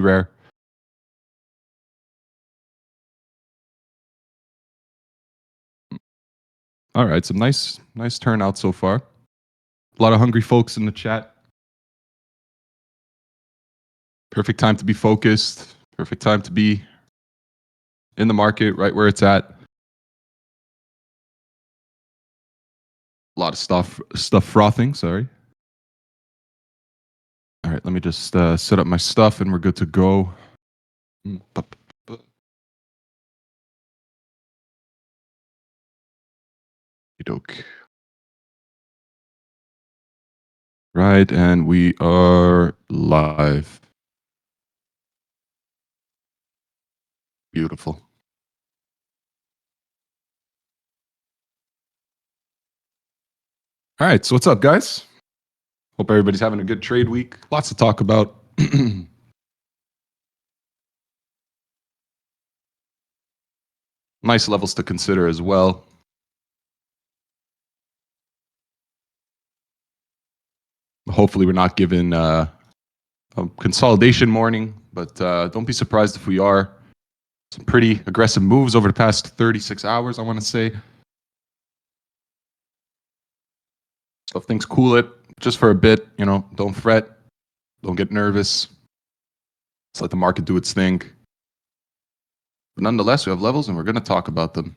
rare. All right, some nice turnout so far. A lot of hungry folks in the chat. Perfect time to be focused. Perfect time to be in the market, right where it's at. A lot of stuff frothing. Sorry. All right, let me just set up my stuff, and we're good to go. Doke. Right, and we are live. Beautiful. All right, so what's up, guys? Hope everybody's having a good trade week. Lots to talk about. Nice levels to consider as well. Hopefully, we're not given a consolidation morning, but don't be surprised if we are. Some pretty aggressive moves over the past 36 hours, I want to say. So if things cool it just for a bit, don't fret, don't get nervous. Just let the market do its thing. But nonetheless, we have levels, and we're going to talk about them.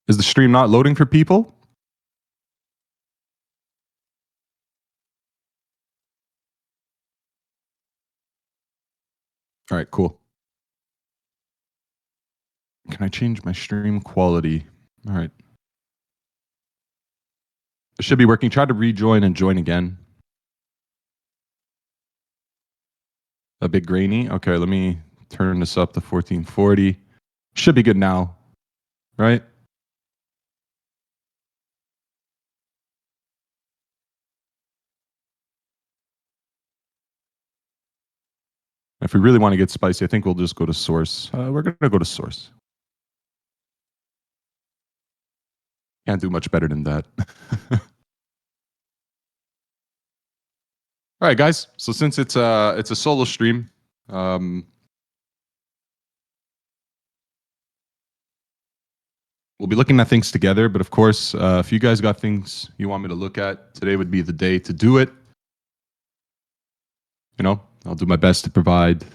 Is the stream not loading for people? All right, cool. Can I change my stream quality? All right. It should be working. Try to rejoin and join again. A bit grainy. Okay, let me turn this up to 1440. Should be good now, right? If we really want to get spicy, I think we'll just go to source. We're going to go to source. Can't do much better than that. All right, guys. So since it's a solo stream, we'll be looking at things together. But of course, if you guys got things you want me to look at, today would be the day to do it. I'll do my best to provide.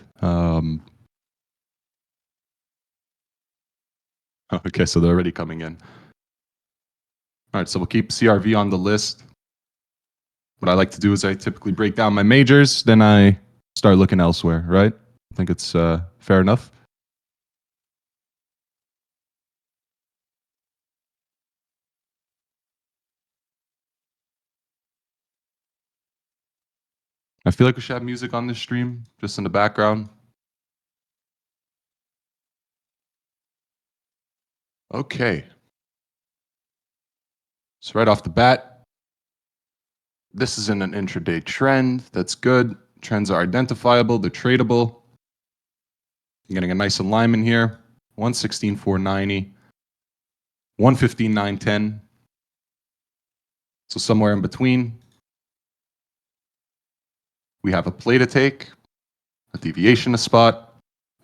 Okay, so they're already coming in. All right, so we'll keep CRV on the list. What I like to do is I typically break down my majors, then I start looking elsewhere, right? I think it's fair enough. I feel like we should have music on this stream, just in the background. Okay. So right off the bat, this is in an intraday trend. That's good. Trends are identifiable. They're tradable. I'm getting a nice alignment here. 116,490. 115,910. So somewhere in between. We have a play to take, a deviation to spot,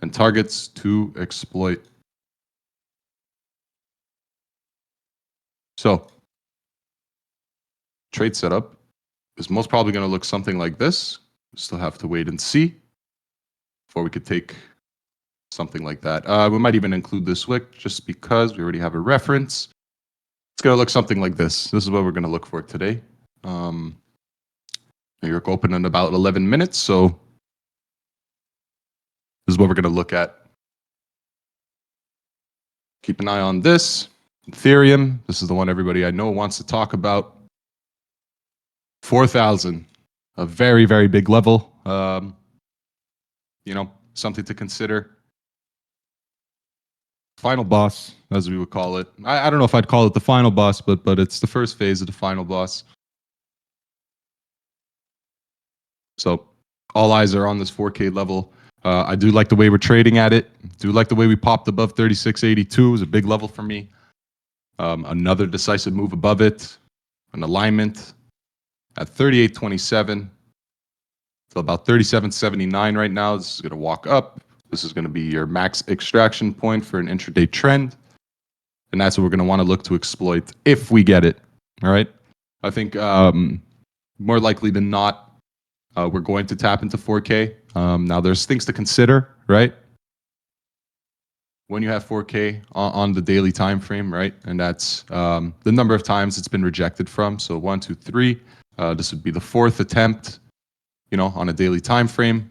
and targets to exploit. So trade setup is most probably going to look something like this. We still have to wait and see before we could take something like that. We might even include this wick just because we already have a reference. It's going to look something like this. This is what we're going to look for today. New York open in about 11 minutes, so this is what we're going to look at. Keep an eye on this. Ethereum, this is the one everybody I know wants to talk about. 4,000, a very, very big level. Something to consider. Final boss, as we would call it. I don't know if I'd call it the final boss, but it's the first phase of the final boss. So all eyes are on this 4K level. I do like the way we're trading at it. Do like the way we popped above 3682. It was a big level for me. Another decisive move above it, an alignment at 38.27 to about 37.79 right now. This is going to walk up. This is going to be your max extraction point for an intraday trend. And that's what we're going to want to look to exploit if we get it. All right. I think more likely than not, we're going to tap into 4K. Now, there's things to consider, right? When you have 4K on the daily time frame, right? And that's the number of times it's been rejected from. So 1, 2, 3. This would be the fourth attempt, on a daily time frame,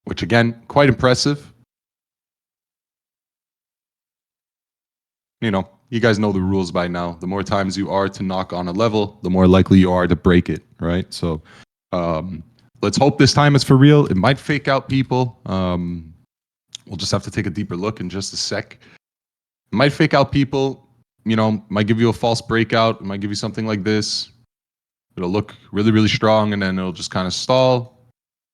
which again, quite impressive. You guys know the rules by now. The more times you are to knock on a level, the more likely you are to break it, right? So let's hope this time is for real. It might fake out people. We'll just have to take a deeper look in just a sec. It might fake out people, might give you a false breakout. It might give you something like this. It'll look really, really strong, and then it'll just kind of stall,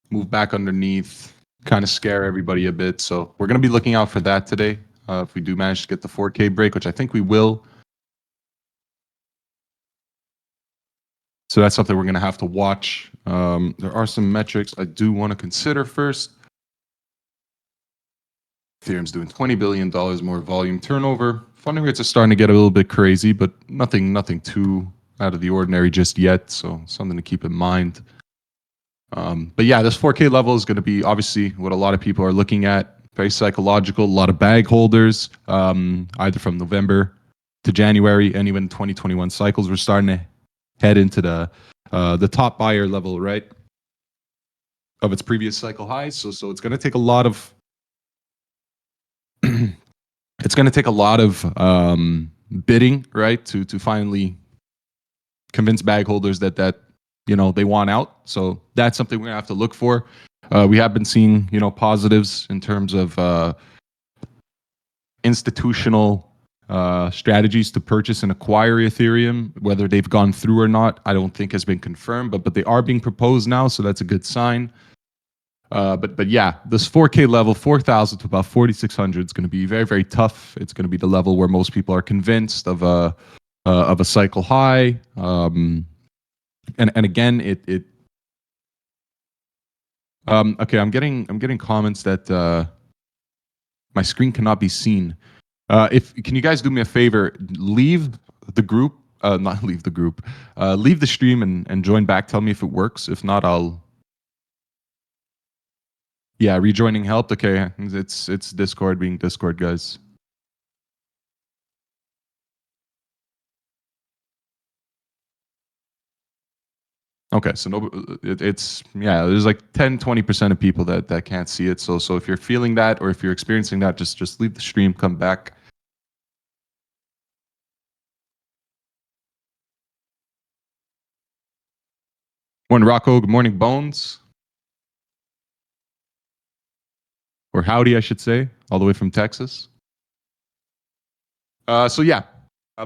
move back underneath, kind of scare everybody a bit. So we're going to be looking out for that today. If we do manage to get the 4K break, which I think we will. So that's something we're going to have to watch. There are some metrics I do want to consider first. Ethereum's doing $20 billion more volume turnover. Funding rates are starting to get a little bit crazy, but nothing too out of the ordinary just yet. So something to keep in mind. But yeah, this 4K level is going to be obviously what a lot of people are looking at. Very psychological. A lot of bag holders, either from November to January and even 2021 cycles. We're starting to head into the top buyer level, right, of its previous cycle highs. So it's going to take a lot of it's going to take a lot of bidding, right, to finally convince bag holders that they want out. So that's something we're going to have to look for. We have been seeing positives in terms of institutional strategies to purchase and acquire Ethereum. Whether they've gone through or not, I don't think has been confirmed, but they are being proposed now, so that's a good sign. But yeah, this 4K level, 4,000 to about 4,600 is going to be very, very tough. It's going to be the level where most people are convinced of a cycle high. And again, okay, I'm getting comments that my screen cannot be seen. Can you guys do me a favor? Leave the group, not leave the group. Leave the stream and join back. Tell me if it works. If not, yeah, rejoining helped. Okay, it's Discord being Discord, guys. Okay, so it's there's like 10-20% of people that can't see it. So if you're feeling that or if you're experiencing that, just leave the stream, come back. Morning, Rocco. Good morning, Bones. Or howdy, I should say, all the way from Texas. So yeah,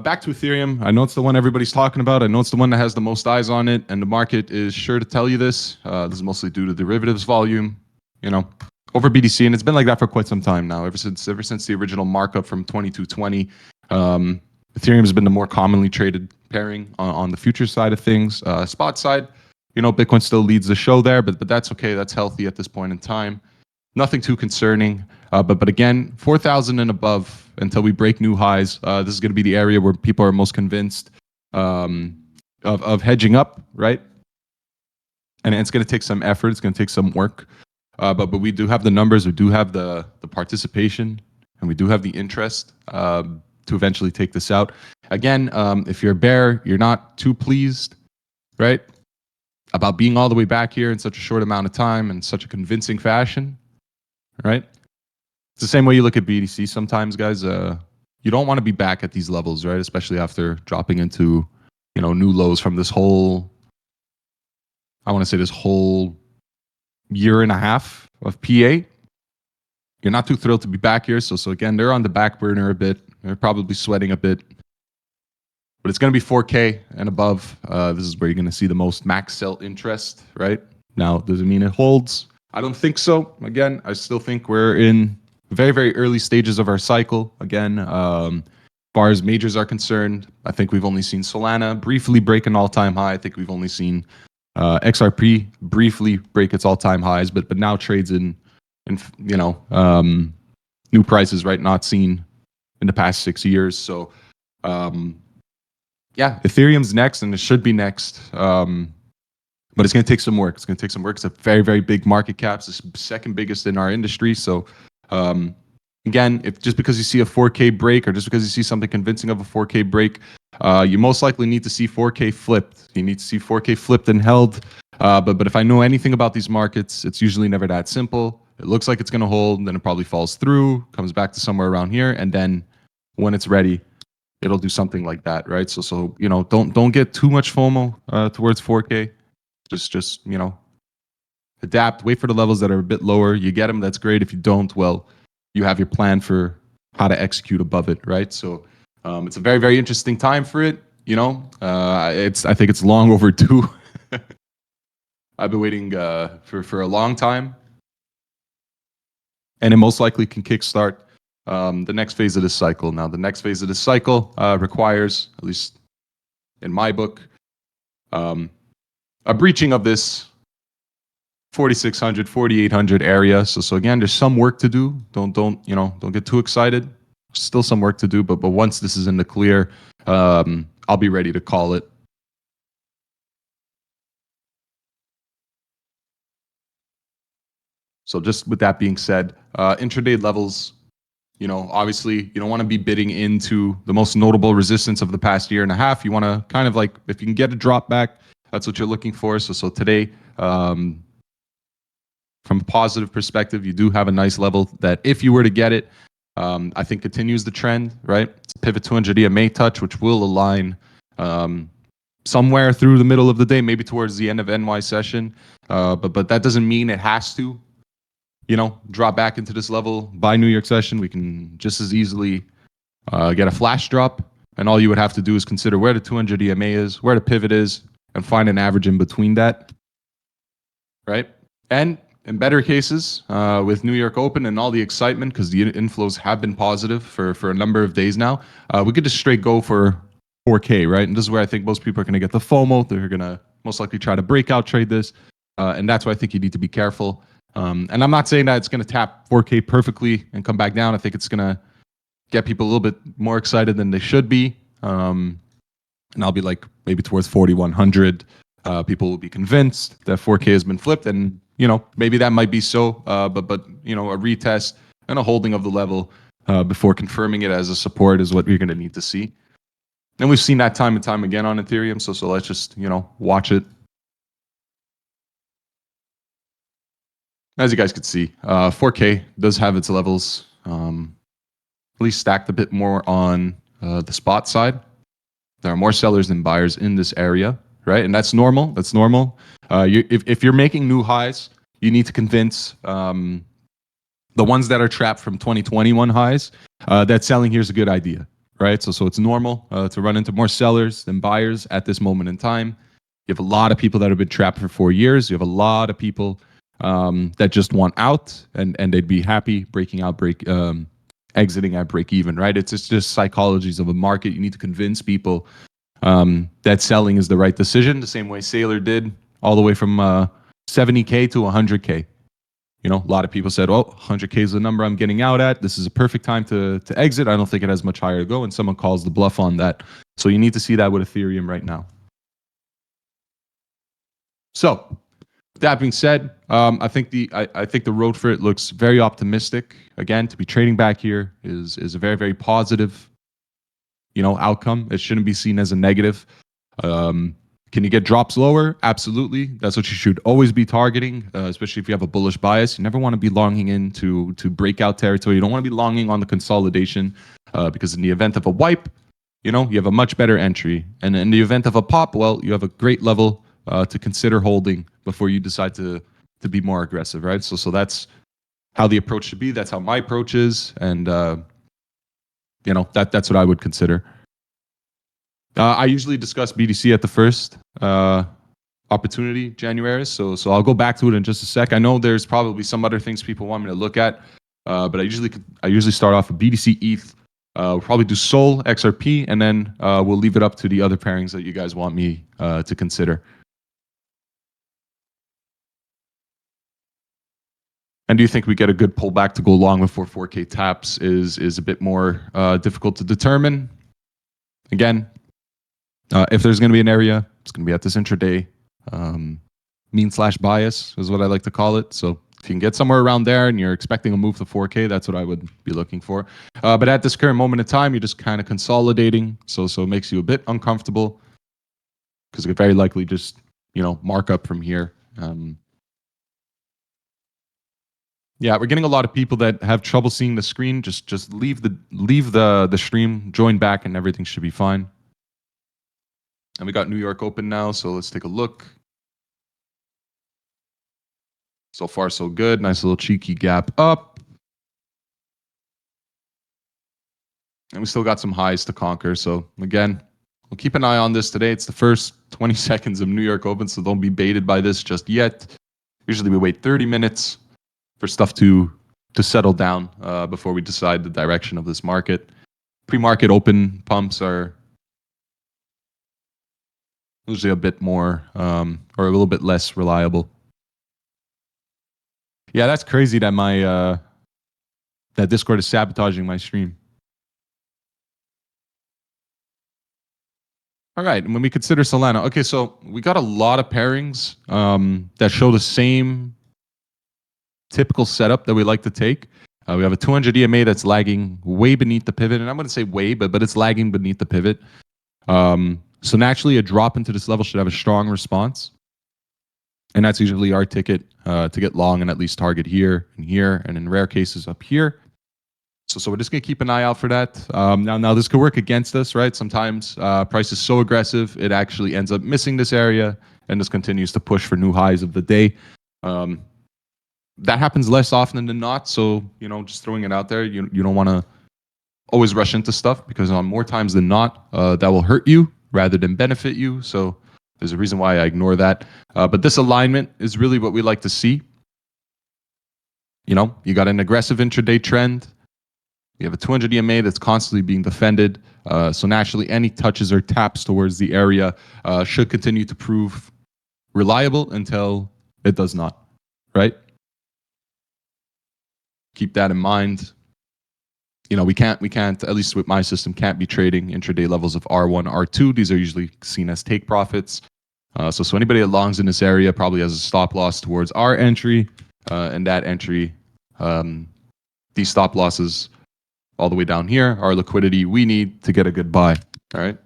back to Ethereum. I know it's the one everybody's talking about. I know it's the one that has the most eyes on it, and the market is sure to tell you this. This is mostly due to derivatives volume, over BTC, and it's been like that for quite some time now. Ever since the original markup from 2220, Ethereum has been the more commonly traded pairing on the future side of things. Spot side, Bitcoin still leads the show there, but that's okay. That's healthy at this point in time. Nothing too concerning. But again, 4,000 and above until we break new highs. This is going to be the area where people are most convinced of hedging up, right? And it's going to take some effort. It's going to take some work. But we do have the numbers. We do have the participation, and we do have the interest to eventually take this out. Again, if you're a bear, you're not too pleased, right, about being all the way back here in such a short amount of time in such a convincing fashion, right? It's the same way you look at BTC sometimes, guys. You don't want to be back at these levels, right? Especially after dropping into, new lows from this whole, I want to say this whole year and a half of PA. You're not too thrilled to be back here. So again, they're on the back burner a bit. They're probably sweating a bit. But it's going to be 4K and above. This is where you're going to see the most max sell interest, right? Now, does it mean it holds? I don't think so. Again, I still think we're in very, very early stages of our cycle. Again, far as majors are concerned, I think we've only seen Solana briefly break an all-time high. I think we've only seen XRP briefly break its all-time highs, but now trades in new prices, right? Not seen in the past 6 years. So yeah, Ethereum's next, and it should be next. But it's going to take some work. It's going to take some work. It's a very, very big market cap. It's the second biggest in our industry. So again, if just because you see a 4K break or just because you see something convincing of a 4K break, you most likely need to see 4K flipped. You need to see 4K flipped and held. But if I know anything about these markets, it's usually never that simple. It looks like it's going to hold, and then it probably falls through, comes back to somewhere around here, and then when it's ready, it'll do something like that, right? So don't get too much FOMO towards 4K. Just adapt. Wait for the levels that are a bit lower. You get them, that's great. If you don't, well, you have your plan for how to execute above it, right? So it's a very, very interesting time for it. I think it's long overdue. I've been waiting for a long time, and it most likely can kickstart the next phase of this cycle. Now, the next phase of this cycle requires, at least in my book, a breaching of this 4,600, 4,800 area. So again, there's some work to do. Don't get too excited. Still some work to do, but once this is in the clear, I'll be ready to call it. So just with that being said, intraday levels, obviously you don't want to be bidding into the most notable resistance of the past year and a half. You want to kind of like, if you can get a drop back, that's what you're looking for. So today, from a positive perspective, you do have a nice level that if you were to get it, I think continues the trend, right? It's a pivot 200 EMA touch, which will align somewhere through the middle of the day, maybe towards the end of NY session. But that doesn't mean it has to, drop back into this level by New York session. We can just as easily get a flash drop, and all you would have to do is consider where the 200 EMA is, where the pivot is, and find an average in between that, right? And in better cases, with New York Open and all the excitement, because the inflows have been positive for a number of days now, we could just straight go for 4K, right? And this is where I think most people are going to get the FOMO. They're going to most likely try to breakout trade this. And that's why I think you need to be careful. And I'm not saying that it's going to tap 4K perfectly and come back down. I think it's going to get people a little bit more excited than they should be. And I'll be like maybe towards 4,100. People will be convinced that 4K has been flipped, and maybe that might be so. But a retest and a holding of the level before confirming it as a support is what you're going to need to see. And we've seen that time and time again on Ethereum. So let's just watch it. As you guys could see, 4K does have its levels at least stacked a bit more on the spot side. There are more sellers than buyers in this area, right? And that's normal. That's normal. If you're making new highs, you need to convince the ones that are trapped from 2021 highs that selling here is a good idea, right? So it's normal to run into more sellers than buyers at this moment in time. You have a lot of people that have been trapped for 4 years. You have a lot of people that just want out, and they'd be happy breaking out, exiting at break even, right? It's just psychologies of a market. You need to convince people that selling is the right decision, the same way Sailor did all the way from 70K to 100K. A lot of people said, well, 100K is the number I'm getting out at. This is a perfect time to exit. I don't think it has much higher to go, and someone calls the bluff on that. So you need to see that with Ethereum right now. So that being said, I think the road for it looks very optimistic. Again, to be trading back here is a very, very positive, outcome. It shouldn't be seen as a negative. Can you get drops lower? Absolutely. That's what you should always be targeting, especially if you have a bullish bias. You never want to be longing into breakout territory. You don't want to be longing on the consolidation because in the event of a wipe, you have a much better entry. And in the event of a pop, well, you have a great level to consider holding before you decide to be more aggressive, right? So that's how the approach should be. That's how my approach is, and that's what I would consider. I usually discuss BTC at the first opportunity, January. So I'll go back to it in just a sec. I know there's probably some other things people want me to look at, but I usually start off with BTC ETH, We'll probably do Sol, XRP, and then we'll leave it up to the other pairings that you guys want me to consider. And do you think we get a good pullback to go long before 4K taps is a bit more difficult to determine? Again, if there's going to be an area, it's going to be at this intraday. Mean/bias is what I like to call it. So if you can get somewhere around there and you're expecting a move to 4K, that's what I would be looking for. But at this current moment in time, you're just kind of consolidating. So it makes you a bit uncomfortable because it could very likely just, mark up from here. Yeah, we're getting a lot of people that have trouble seeing the screen. Just leave the stream, join back, and everything should be fine. And we got New York open now, so let's take a look. So far, so good. Nice little cheeky gap up. And we still got some highs to conquer. So again, we'll keep an eye on this today. It's the first 20 seconds of New York open, so don't be baited by this just yet. Usually we wait 30 minutes for stuff to settle down before we decide the direction of this market. Pre-market open pumps are usually a bit more or a little bit less reliable. Yeah, that's crazy that my that Discord is sabotaging my stream. All right, and when we consider Solana, okay, so we got a lot of pairings that show the same typical setup that we like to take. We have a 200 EMA that's lagging way beneath the pivot, and I'm going to say way, but it's lagging beneath the pivot. So naturally, a drop into this level should have a strong response. And that's usually our ticket to get long and at least target here, and in rare cases up here. So we're just going to keep an eye out for that. Now this could work against us, right? Sometimes price is so aggressive, it actually ends up missing this area and just continues to push for new highs of the day. That happens less often than not. So, just throwing it out there, you don't want to always rush into stuff because on more times than not, that will hurt you rather than benefit you. So there's a reason why I ignore that. But this alignment is really what we like to see. You got an aggressive intraday trend. You have a 200 EMA that's constantly being defended. So naturally, any touches or taps towards the area should continue to prove reliable until it does not, right? Keep that in mind. We can't, at least with my system, can't be trading intraday levels of R1, R2. These are usually seen as take profits. So anybody that longs in this area probably has a stop loss towards our entry, and that entry, these stop losses all the way down here are liquidity we need to get a good buy. All right.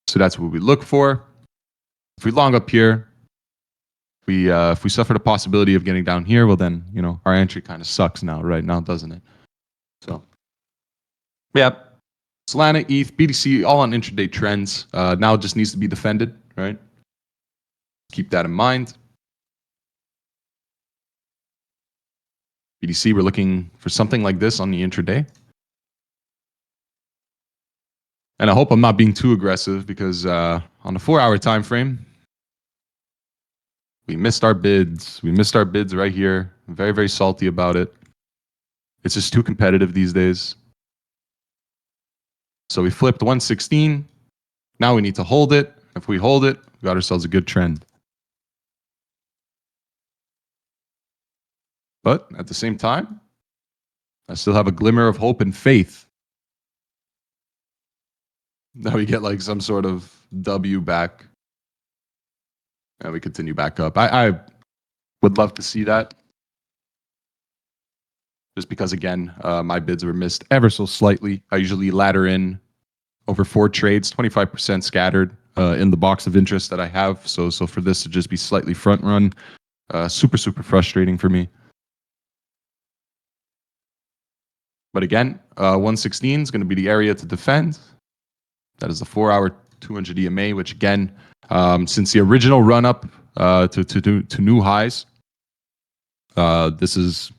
So that's what we look for. If we long up here, if we suffer the possibility of getting down here, well then, our entry kind of sucks now, right now, doesn't it? So, yeah, Solana, ETH, BTC, all on intraday trends. Now it just needs to be defended, right? Keep that in mind. BTC, we're looking for something like this on the intraday. And I hope I'm not being too aggressive because on the 4-hour time frame, we missed our bids. We missed our bids right here. I'm very, very salty about it. It's just too competitive these days. So we flipped 116. Now we need to hold it. If we hold it, we got ourselves a good trend. But at the same time, I still have a glimmer of hope and faith that we get like some sort of W back. And we continue back up. I would love to see that. Just because, again, my bids were missed ever so slightly. I usually ladder in over 4 trades, 25% scattered in the box of interest that I have. So for this to just be slightly front run, super, super frustrating for me. But again, 116 is going to be the area to defend. That is the 4-hour 200 EMA, which again, since the original run up to new highs, this has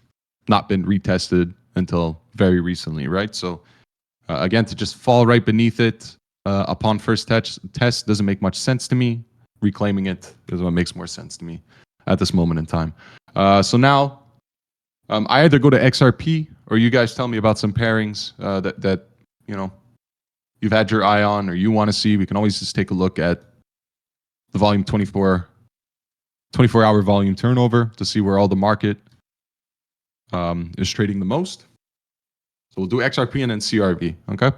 not been retested until very recently, right? So again, to just fall right beneath it upon first test doesn't make much sense to me. Reclaiming it is what makes more sense to me at this moment in time. So now I either go to XRP or you guys tell me about some pairings that you know you've had your eye on or you want to see. We can always just take a look at the volume 24-hour volume turnover to see where all the market is trading the most. So we'll do XRP and then CRV, okay?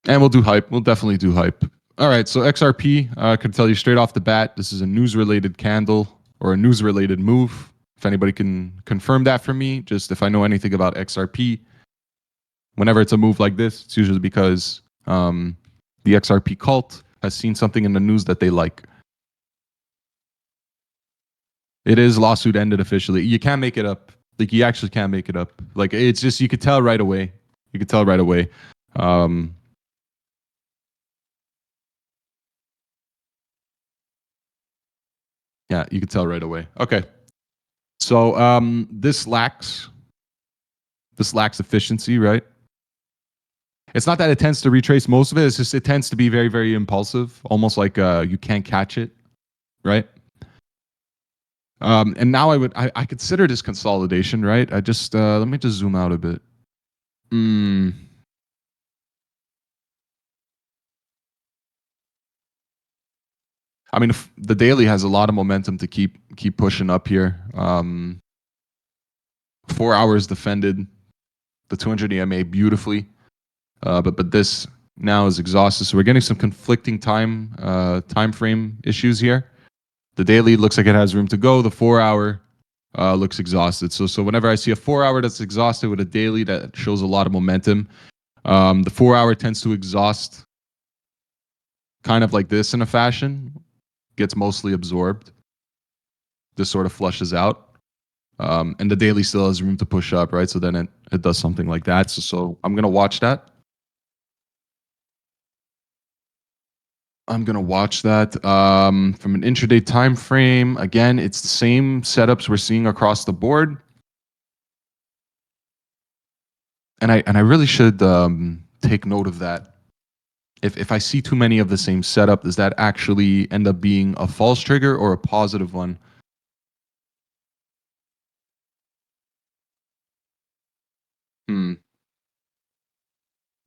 And we'll do hype. We'll definitely do hype. All right, so XRP, I can tell you straight off the bat, this is a news-related candle or a news-related move. If anybody can confirm that for me, just if I know anything about XRP, whenever it's a move like this, it's usually because the XRP cult has seen something in the news that they like. It is lawsuit ended officially. You can't make it up. Like you actually can't make it up. Like it's just you could tell right away. You could tell right away. Yeah, you could tell right away. Okay. So this lacks efficiency, right? It's not that it tends to retrace most of it. It's just it tends to be very, very impulsive, almost like you can't catch it, right? And now I consider this consolidation, right? I just let me just zoom out a bit. I mean, the daily has a lot of momentum to keep pushing up here. 4 hours defended the 200 EMA beautifully, but this now is exhausted. So we're getting some conflicting time frame issues here. The daily looks like it has room to go. The 4 hour looks exhausted. So whenever I see a 4 hour that's exhausted with a daily that shows a lot of momentum, the 4 hour tends to exhaust kind of like this in a fashion, gets mostly absorbed. This sort of flushes out. And the daily still has room to push up, right? So then it does something like that. So I'm going to watch that. I'm going to watch that from an intraday time frame. Again, it's the same setups we're seeing across the board. And I really should take note of that. If I see too many of the same setup, does that actually end up being a false trigger or a positive one?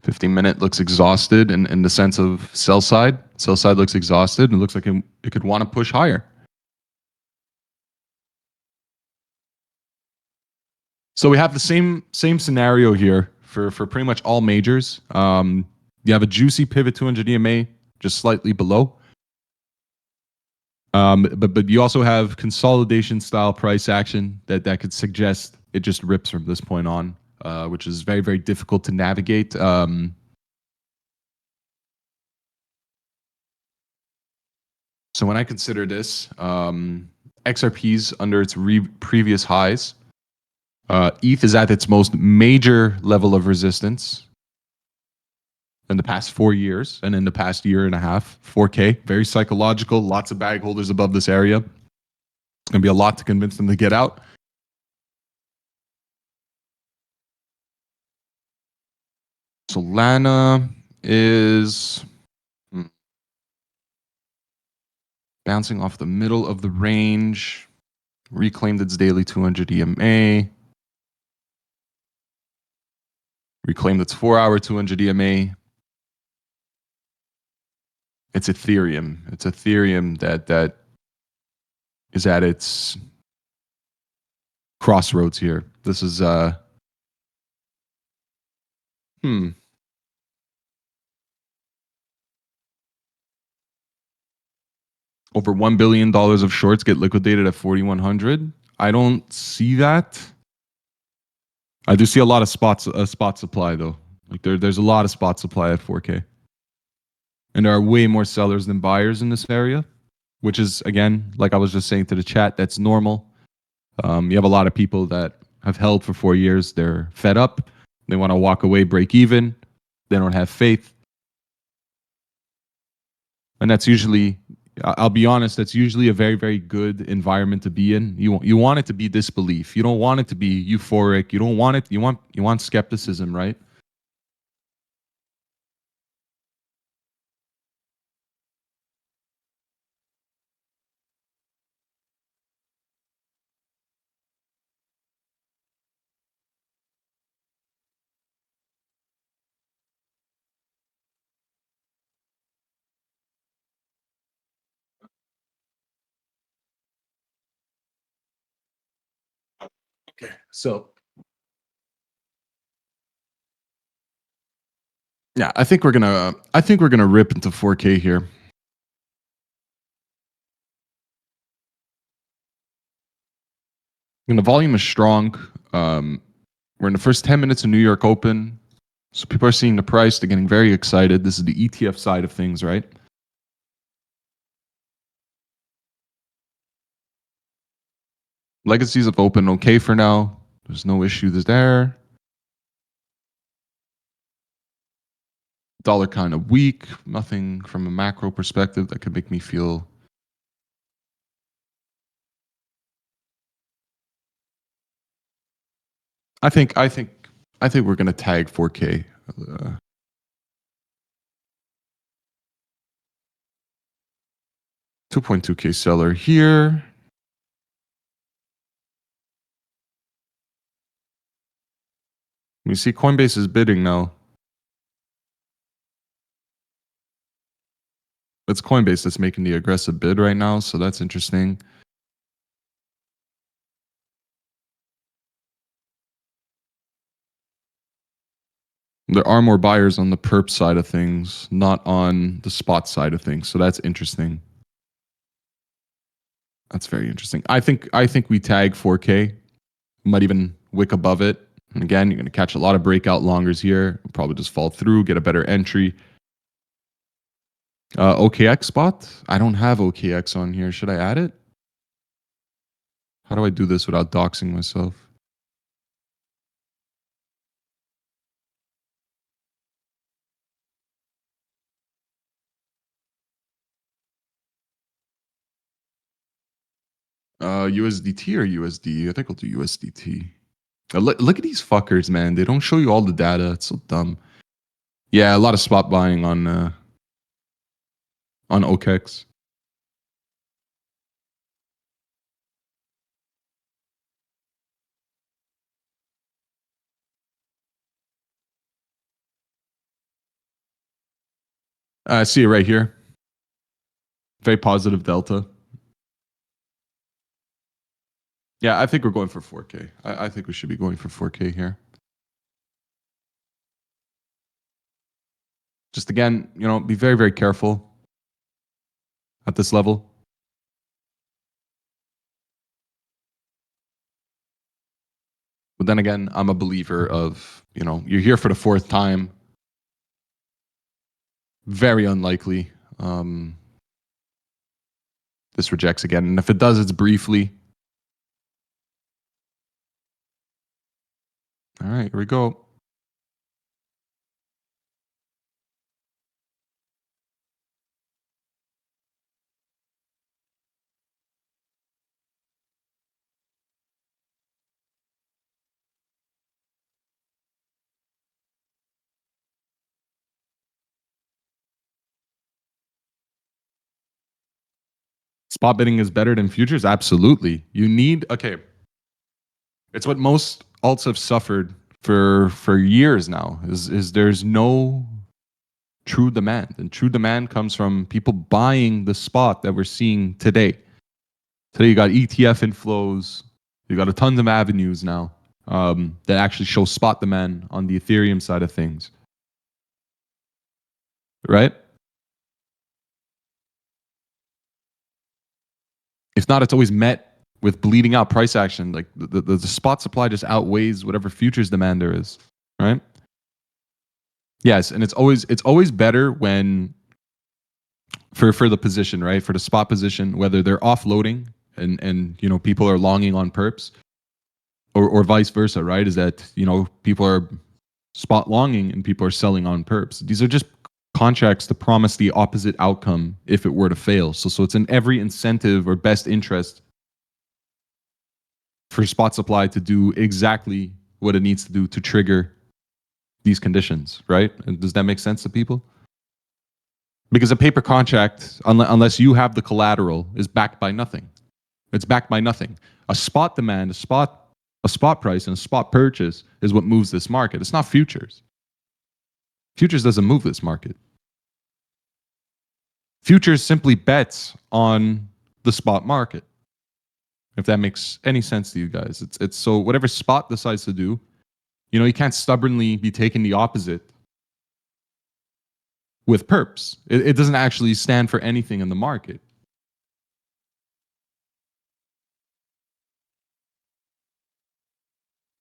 15-minute looks exhausted in the sense of sell side. Sell side looks exhausted and looks like it could want to push higher. So we have the same scenario here for pretty much all majors. You have a juicy pivot 200 EMA just slightly below. But you also have consolidation style price action that could suggest it just rips from this point on, which is very, very difficult to navigate. So when I consider this, XRP's under its previous highs. ETH is at its most major level of resistance in the past 4 years and in the past year and a half. 4K, very psychological. Lots of bag holders above this area. It's going to be a lot to convince them to get out. Solana is bouncing off the middle of the range. Reclaimed its daily 200 EMA. Reclaimed its 4-hour 200 EMA. It's Ethereum. It's Ethereum that is at its crossroads here. This is over $1 billion of shorts get liquidated at 4,100. I don't see that. I do see a lot of spot supply though. Like there's a lot of spot supply at 4K, and there are way more sellers than buyers in this area, which is again, like I was just saying to the chat, that's normal. You have a lot of people that have held for 4 years. They're fed up. They want to walk away, break even. They don't have faith, and that's usually, I'll be honest, that's usually a very, very good environment to be in. You want it to be disbelief. You don't want it to be euphoric. You don't want it. You want skepticism, right? Okay, so yeah, I think we're gonna rip into 4K here. And the volume is strong. We're in the first 10 minutes of New York Open. So people are seeing the price. They're getting very excited. This is the ETF side of things, right? Legacies have opened okay for now. There's no issues there. Dollar kind of weak. Nothing from a macro perspective that could make me feel. I think we're gonna tag 4K. 2.2K seller here. You see Coinbase is bidding now. It's Coinbase that's making the aggressive bid right now, so that's interesting. There are more buyers on the perp side of things, not on the spot side of things. So that's interesting. That's very interesting. I think we tag 4K. Might even wick above it. And again, you're going to catch a lot of breakout longers here. Probably just fall through, get a better entry. OKX spot. I don't have OKX on here. Should I add it? How do I do this without doxing myself? USDT or USD? I think I'll do USDT. Look at these fuckers, man. They don't show you all the data. It's so dumb. Yeah, a lot of spot buying on OKX. I see it right here. Very positive delta. Yeah, I think we're going for 4K. I think we should be going for 4K here. Just again, be very, very careful at this level. But then again, I'm a believer of, you're here for the fourth time. Very unlikely this rejects again. And if it does, it's briefly. All right, here we go. Spot bidding is better than futures? Absolutely. You need, okay. It's what most alts have suffered for years now is there's no true demand. And true demand comes from people buying the spot that we're seeing today. Today you got ETF inflows, you got a ton of avenues now that actually show spot demand on the Ethereum side of things. Right? If not, it's always met with bleeding out price action. Like the spot supply just outweighs whatever futures demand there is. Right? Yes, and it's always better when for the position, right? For the spot position, whether they're offloading and people are longing on perps, or vice versa, right? Is that people are spot longing and people are selling on perps. These are just contracts to promise the opposite outcome if it were to fail. So it's in every incentive or best interest for spot supply to do exactly what it needs to do to trigger these conditions, right? And does that make sense to people? Because a paper contract, unless you have the collateral, is backed by nothing. It's backed by nothing. A spot demand, a spot price, and a spot purchase is what moves this market. It's not futures. Futures doesn't move this market. Futures simply bets on the spot market. If that makes any sense to you guys. It's so whatever spot decides to do, you can't stubbornly be taking the opposite with perps. It doesn't actually stand for anything in the market.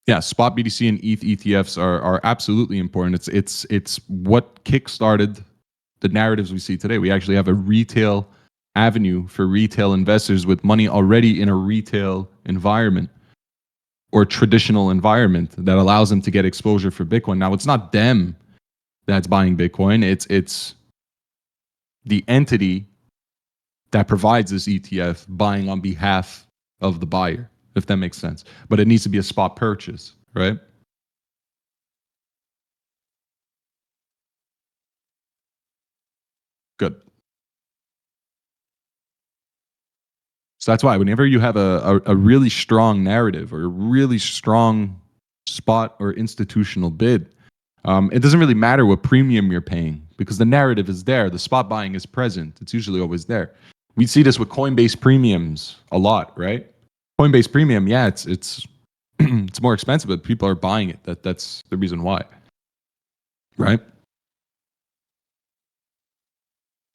Yeah, spot BTC and ETH ETFs are absolutely important. It's what kickstarted the narratives we see today. We actually have a retail avenue for retail investors with money already in a retail environment or traditional environment that allows them to get exposure for Bitcoin. Now, it's not them that's buying Bitcoin. It's the entity that provides this ETF buying on behalf of the buyer, if that makes sense. But it needs to be a spot purchase, right? Good. So that's why whenever you have a really strong narrative or a really strong spot or institutional bid, it doesn't really matter what premium you're paying because the narrative is there. The spot buying is present. It's usually always there. We see this with Coinbase premiums a lot, right? Coinbase premium, yeah, it's it's more expensive, but people are buying it. That's the reason why, right?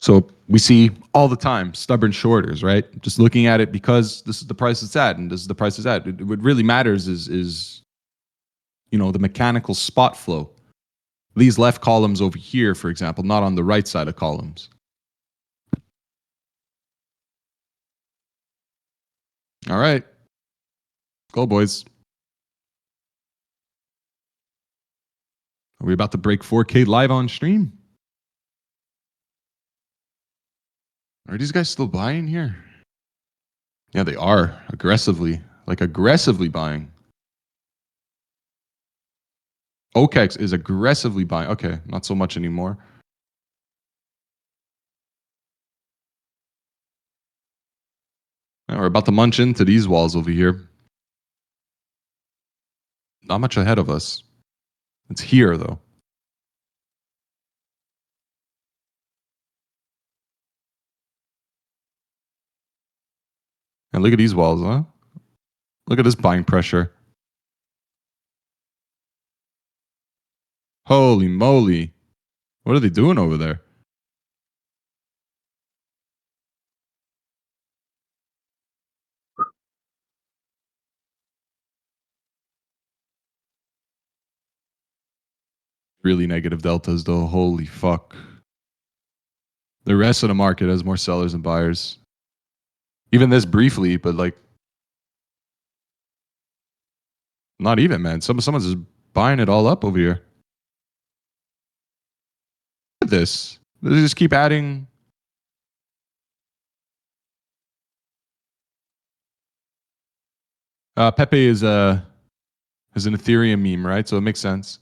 So we see all the time stubborn shorters, right? Just looking at it because this is the price it's at, and this is the price it's at. What really matters is the mechanical spot flow. These left columns over here, for example, not on the right side of columns. All right, go boys. Are we about to break 4K live on stream? Are these guys still buying here? Yeah, they are aggressively, like aggressively buying. OKEX is aggressively buying. Okay, not so much anymore. We're about to munch into these walls over here. Not much ahead of us. It's here, though. And look at these walls, huh? Look at this buying pressure. Holy moly. What are they doing over there? Really negative deltas, though. Holy fuck. The rest of the market has more sellers and buyers. Even this briefly, but like, not even, man. Someone's just buying it all up over here. Look at this. They just keep adding. Pepe is an Ethereum meme, right? So it makes sense.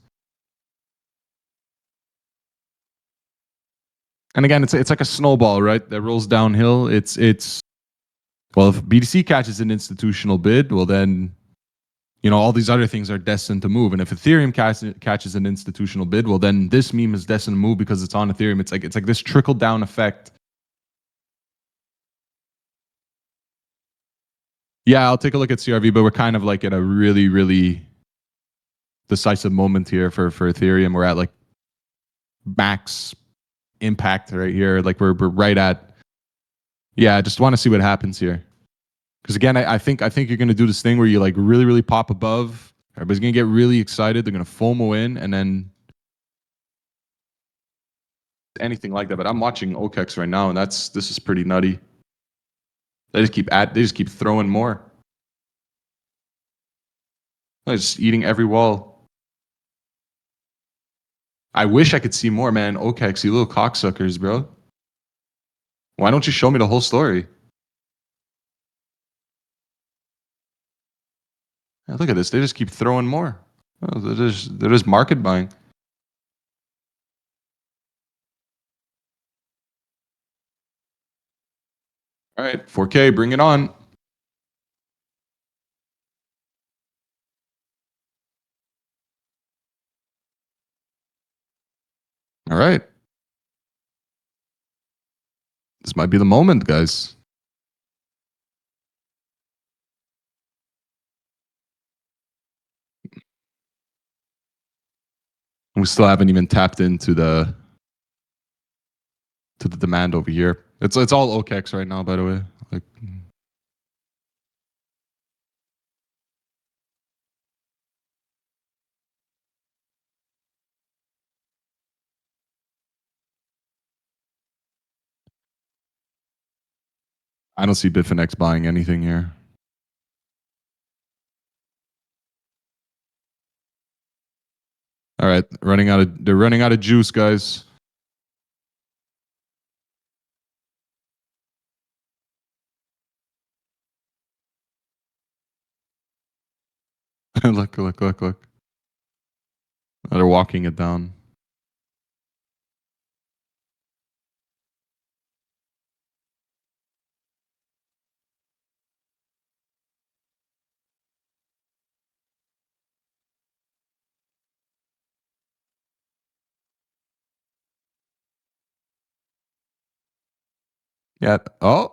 And again, it's like a snowball, right? That rolls downhill. It's well, if BTC catches an institutional bid, well then all these other things are destined to move. And if Ethereum catches an institutional bid, well then this meme is destined to move because it's on Ethereum. It's like this trickle down effect. Yeah, I'll take a look at CRV, but we're kind of like at a really, really decisive moment here for Ethereum. We're at like max impact right here. Like we're right at. Yeah, I just want to see what happens here. Because again, I think you're gonna do this thing where you like really, really pop above. Everybody's gonna get really excited. They're gonna FOMO in, and then anything like that. But I'm watching OKEX right now, and this is pretty nutty. They just keep throwing more. They're just eating every wall. I wish I could see more, man. OKEX, you little cocksuckers, bro. Why don't you show me the whole story? Yeah, look at this. They just keep throwing more. Oh, they're just market buying. All right, 4K, bring it on. All right. This might be the moment, guys. we still haven't even tapped into the demand over here. It's all OKEX right now, by the way. Like, I don't see Bitfinex buying anything here. All right, they're running out of juice, guys. Look. They're walking it down. Yeah. Oh.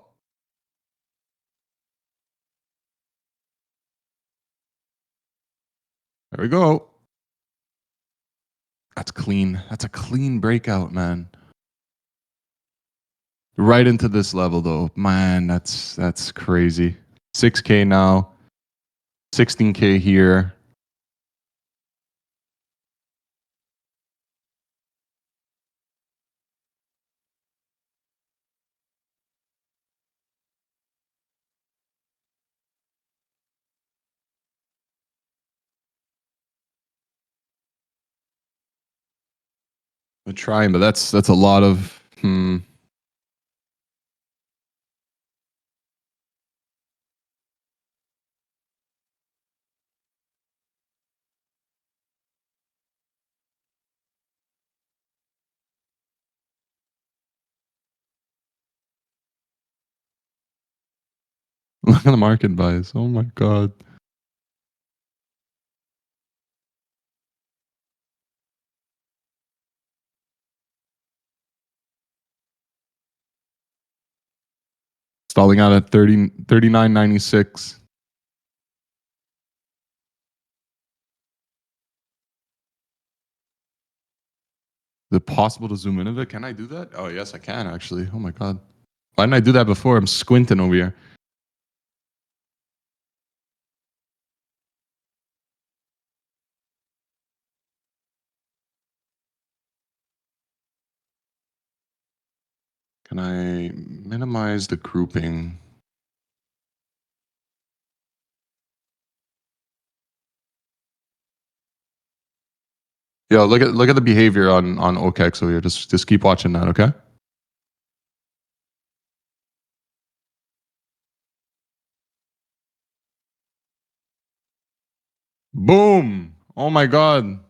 There we go. That's clean. That's a clean breakout, man. Right into this level though. Man, that's crazy. 6K now. 16K here. I'm trying, but that's a lot of Look at the market buys. Oh my god. Stalling out at 39.96. Is it possible to zoom in a bit? Can I do that? Oh yes, I can actually. Oh my god. Why didn't I do that before? I'm squinting over here. Can I minimize the grouping? Yo, look at the behavior on OKEX over here. Just keep watching that, okay? Boom! Oh my god.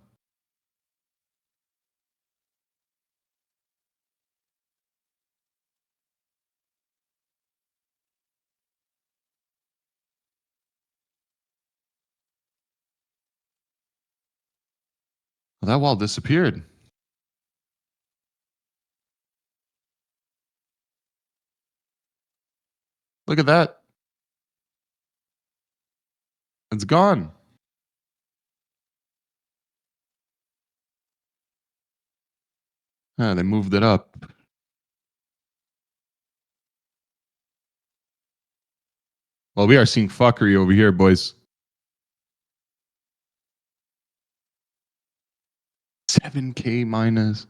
That wall disappeared. Look at that. It's gone. Yeah, they moved it up. Well, we are seeing fuckery over here, boys. 7K minus.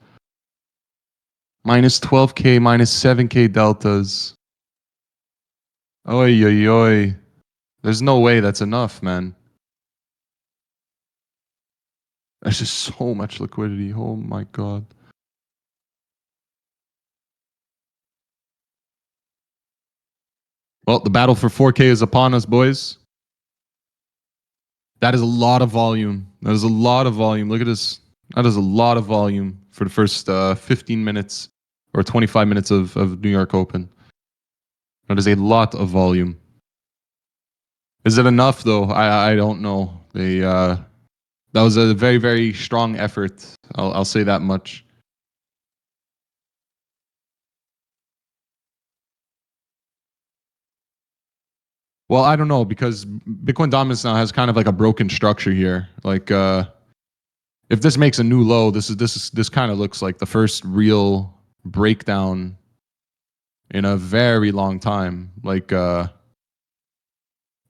Minus 12K, minus 7K deltas. Oi, oi, oi. There's no way that's enough, man. That's just so much liquidity. Oh my god. Well, the battle for 4K is upon us, boys. That is a lot of volume. That is a lot of volume. Look at this. That is a lot of volume for the first 15 minutes or 25 minutes of New York Open. That is a lot of volume. Is it enough though? I don't know. They that was a very very strong effort. I'll say that much. Well, I don't know because Bitcoin dominance now has kind of like a broken structure here. Like If this makes a new low, this kind of looks like the first real breakdown in a very long time. Like, you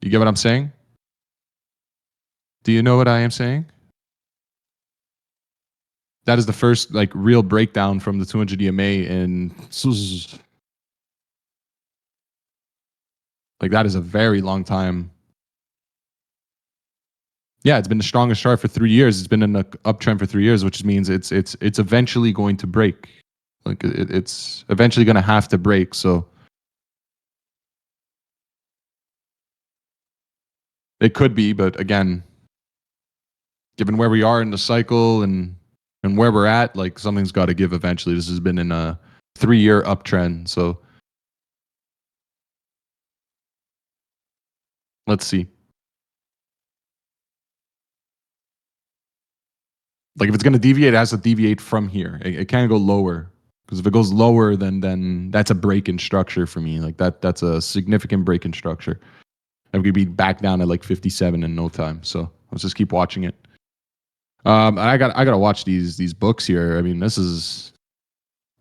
get what I'm saying? Do you know what I am saying? That is the first like real breakdown from the 200 EMA in like that is a very long time. Yeah, it's been the strongest chart for 3 years. It's been in an uptrend for 3 years, which means it's eventually going to break. Like it's eventually going to have to break. So it could be, but again, given where we are in the cycle and where we're at, like something's got to give eventually. This has been in a 3 year uptrend. So let's see. Like if it's going to deviate, it has to deviate from here. It can't go lower because if it goes lower, then that's a break in structure for me. Like that's a significant break in structure. And we could be back down at like 57 in no time. So let's just keep watching it. I gotta watch these books here. I mean, this is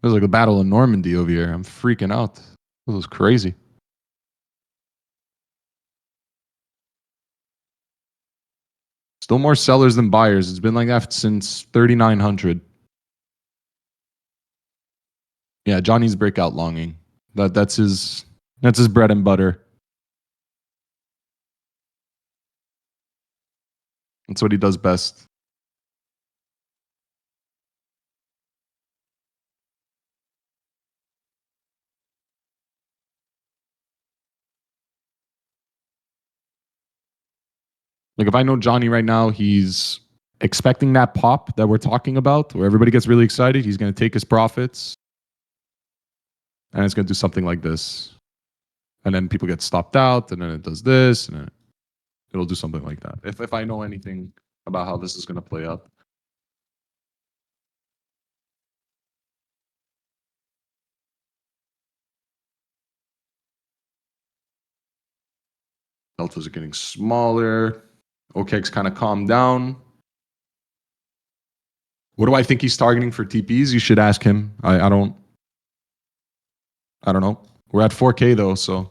like the Battle of Normandy over here. I'm freaking out. This is crazy. Still more sellers than buyers. It's been like that since 3900. Yeah, Johnny's breakout longing. That's his bread and butter. That's what he does best. Like if I know Johnny right now, he's expecting that pop that we're talking about, where everybody gets really excited. He's going to take his profits, and it's going to do something like this, and then people get stopped out, and then it does this, and then it'll do something like that. If I know anything about how this is going to play out. Deltas are getting smaller. OKEX kind of calmed down. What do I think he's targeting for TPs? You should ask him. I don't know. We're at 4K though, so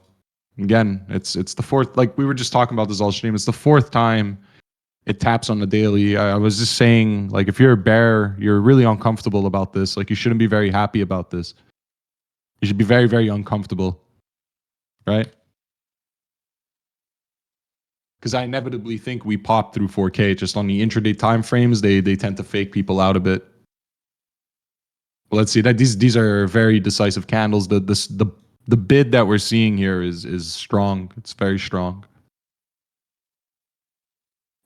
again, it's the fourth. Like we were just talking about this all stream. It's the fourth time it taps on the daily. I was just saying, like if you're a bear, you're really uncomfortable about this. Like you shouldn't be very happy about this. You should be very very uncomfortable, right? Because I inevitably think we pop through 4K. Just on the intraday time frames, they tend to fake people out a bit. Well, let's see that these are very decisive candles. The bid that we're seeing here is strong. It's very strong.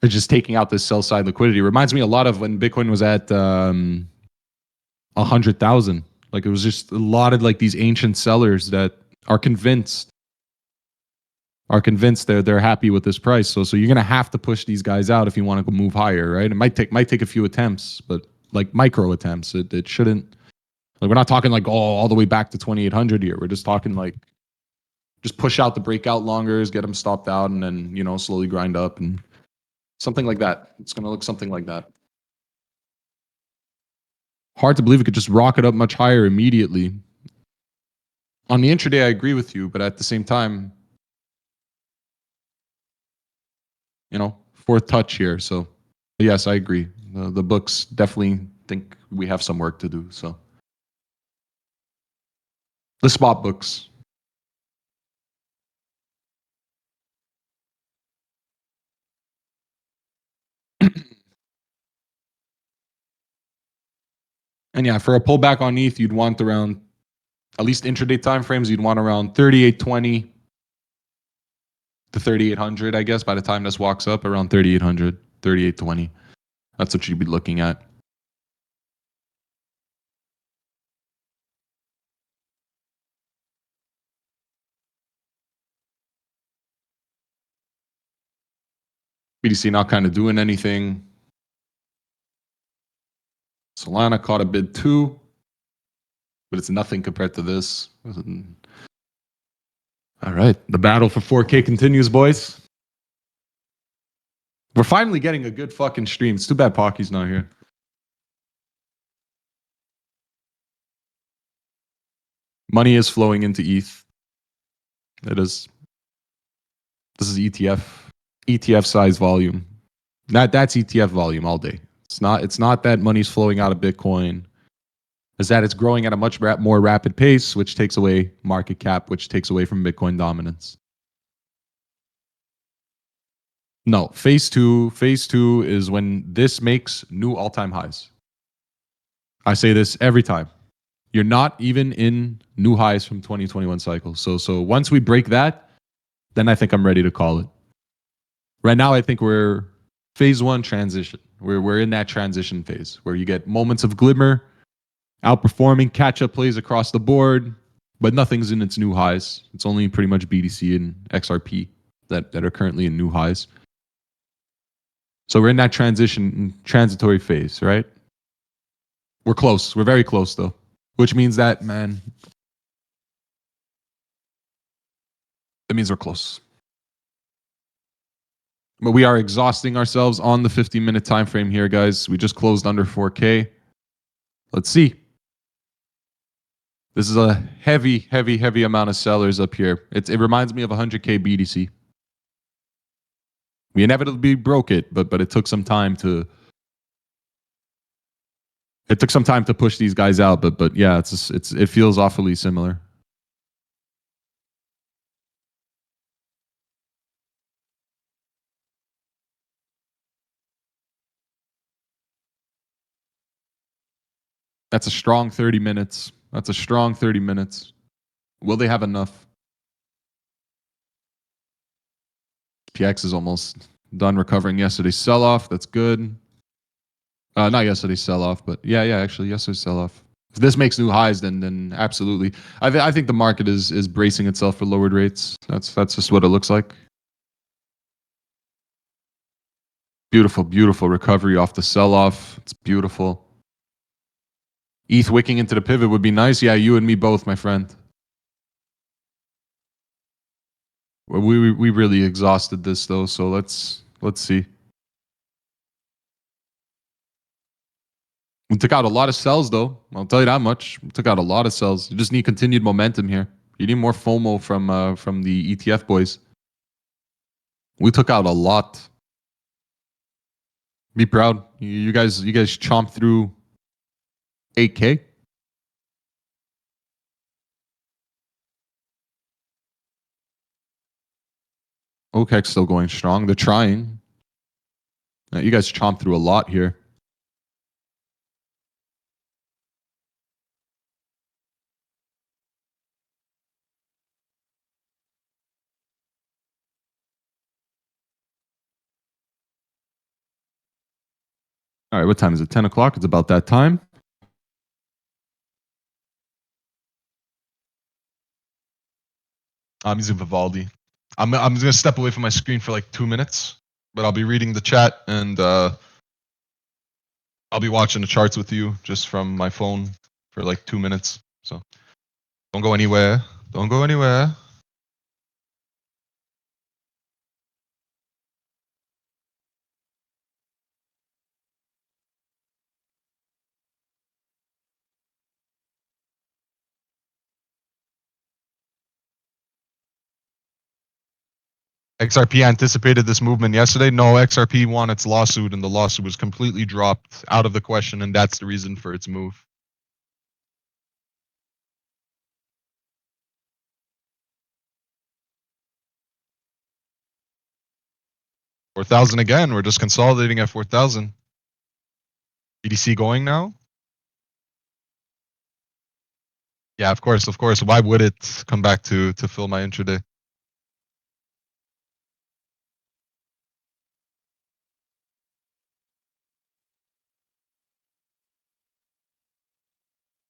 It's just taking out this sell side liquidity. Reminds me a lot of when Bitcoin was at 100,000. Like it was just a lot of like these ancient sellers that are convinced they're happy with this price. So you're gonna have to push these guys out if you want to move higher, right? It might take a few attempts, but like micro attempts. It shouldn't. Like we're not talking like all the way back to 2800 here. We're just talking like just push out the breakout longers, get them stopped out, and then slowly grind up and something like that. It's gonna look something like that. Hard to believe it could just rocket up much higher immediately. On the intraday, I agree with you, but at the same time, fourth touch here. So yes, I agree. The books definitely think we have some work to do. So the spot books. And yeah, for a pullback on ETH, you'd want around, at least intraday time frames, you'd want around 3820 to 3800, I guess, by the time this walks up, around 3800, 3820. That's what you'd be looking at. BTC not kind of doing anything. Solana caught a bid too, but it's nothing compared to this. All right, the battle for 4K continues, boys. We're finally getting a good fucking stream. It's too bad Pocky's not here. Money is flowing into ETH. It is. This is ETF size volume. That's ETF volume all day. It's not that money's flowing out of Bitcoin. Is that it's growing at a much more rapid pace, which takes away market cap, which takes away from Bitcoin dominance. No, phase two is when this makes new all-time highs. I say this every time. You're not even in new highs from 2021 cycle. So once we break that, then I think I'm ready to call it. Right now, I think we're phase one transition. We're in that transition phase where you get moments of glimmer, outperforming, catch-up plays across the board, but nothing's in its new highs. It's only pretty much BTC and XRP that are currently in new highs. So we're in that transitory phase, right? We're close. We're very close, though, which means that, man, that means we're close. But we are exhausting ourselves on the 15-minute time frame here, guys. We just closed under 4K. Let's see. This is a heavy amount of sellers up here. It reminds me of 100K BTC. We inevitably broke it, but it took some time to push these guys out. But yeah, it feels awfully similar. That's a strong 30 minutes. That's a strong 30 minutes. Will they have enough? PX is almost done recovering yesterday's sell-off. That's good. Not yesterday's sell-off, but yeah, actually yesterday's sell-off. If this makes new highs, then absolutely. I think the market is bracing itself for lowered rates. That's just what it looks like. Beautiful recovery off the sell-off. It's beautiful. ETH wicking into the pivot would be nice. Yeah, you and me both, my friend. We really exhausted this though, so let's see. We took out a lot of sells though. I'll tell you that much. We took out a lot of sells. You just need continued momentum here. You need more FOMO from the ETF boys. We took out a lot. Be proud. You guys chomped through 8K. OKEX's still going strong. They're trying. You guys chomped through a lot here. All right, what time is it? 10 o'clock. It's about that time. I'm using Vivaldi. I'm gonna step away from my screen for like 2 minutes, but I'll be reading the chat and I'll be watching the charts with you just from my phone for like 2 minutes. So don't go anywhere. Don't go anywhere. XRP anticipated this movement yesterday. No, XRP won its lawsuit and the lawsuit was completely dropped out of the question, and that's the reason for its move. $4,000 again. We're just consolidating at 4,000. BTC going now? Yeah, of course. Why would it come back to fill my intraday?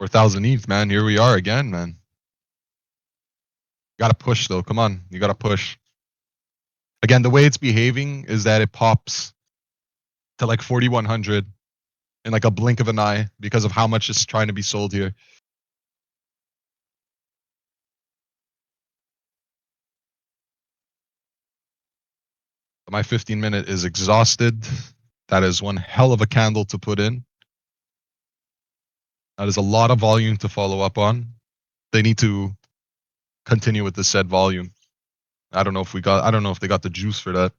$4,000 ETH, man. Here we are again, man. You gotta push though. Come on, you gotta push. Again, the way it's behaving is that it pops to like 4,100 in like a blink of an eye because of how much is trying to be sold here. My 15-minute is exhausted. That is one hell of a candle to put in. That is a lot of volume to follow up on. they need to continue with the said volume. I don't know if they got the juice for that.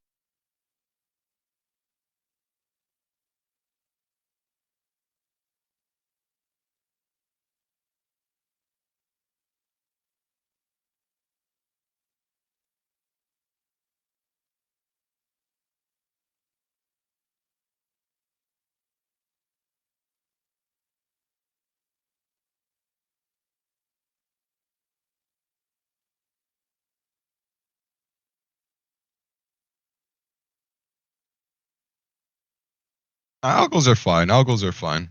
Algos are fine. Algos are fine.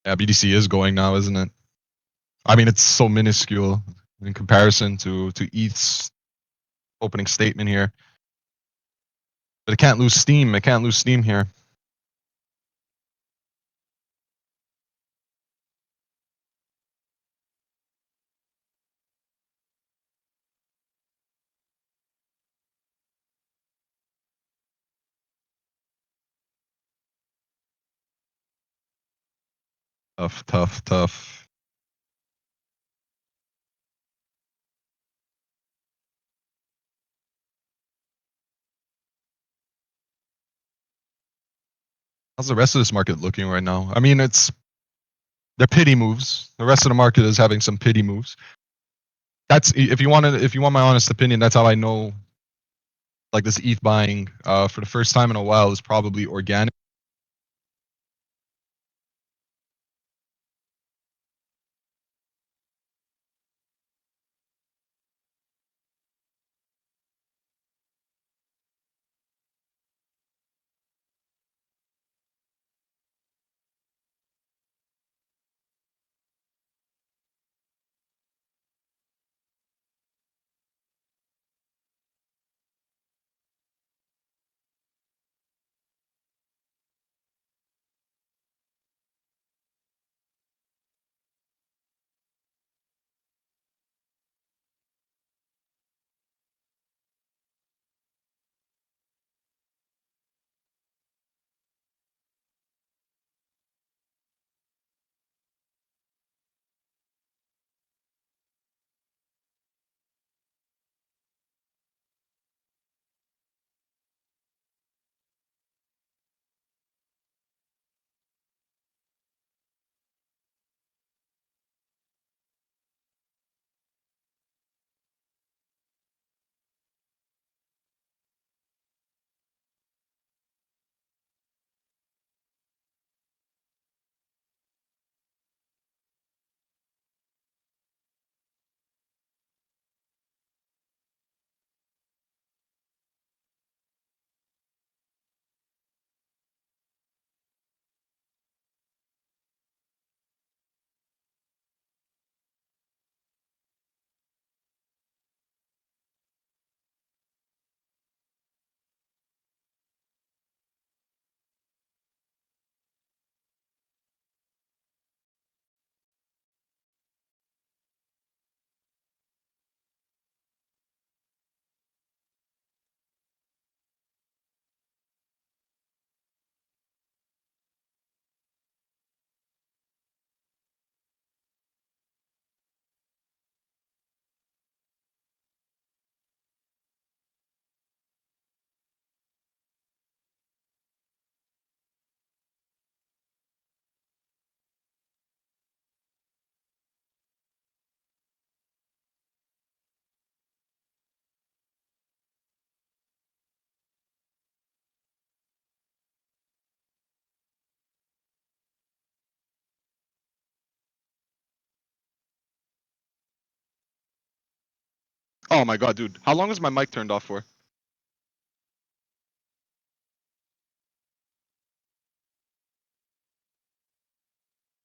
Yeah, BDC is going now, isn't it? I mean, it's so minuscule in comparison to ETH's opening statement here. But it can't lose steam. It can't lose steam here. Tough, tough, tough. How's the rest of this market looking right now? I mean, they're pity moves. The rest of the market is having some pity moves. That's if you want my honest opinion, that's how I know like this ETH buying for the first time in a while is probably organic. Oh my god, dude. How long is my mic turned off for?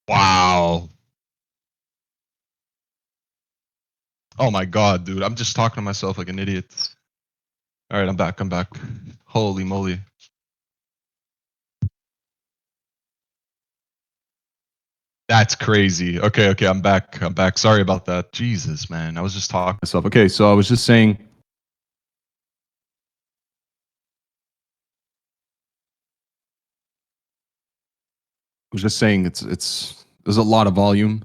Wow. Oh my god, dude. I'm just talking to myself like an idiot. Alright, I'm back. I'm back. Holy moly. That's crazy. Okay, okay, I'm back. I'm back. Sorry about that. Jesus, man. I was just talking to myself. Okay, so I was just saying was just saying it's there's a lot of volume.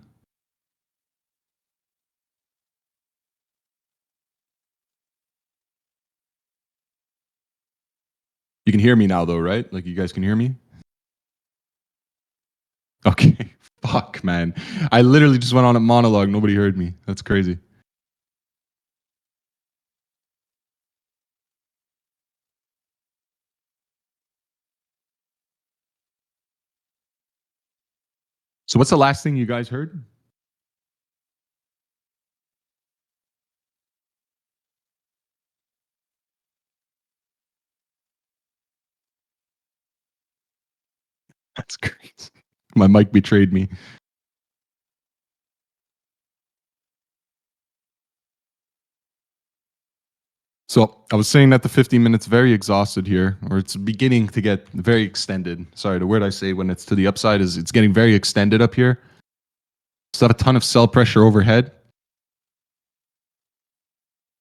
You can hear me now though, right? Like you guys can hear me? Okay. Fuck, man. I literally just went on a monologue. Nobody heard me. That's crazy. So what's the last thing you guys heard? That's crazy. My mic betrayed me. So I was saying that the 15 minutes very exhausted here, or it's beginning to get very extended. Sorry, the word I say when it's to the upside is it's getting very extended up here. Still have a ton of sell pressure overhead.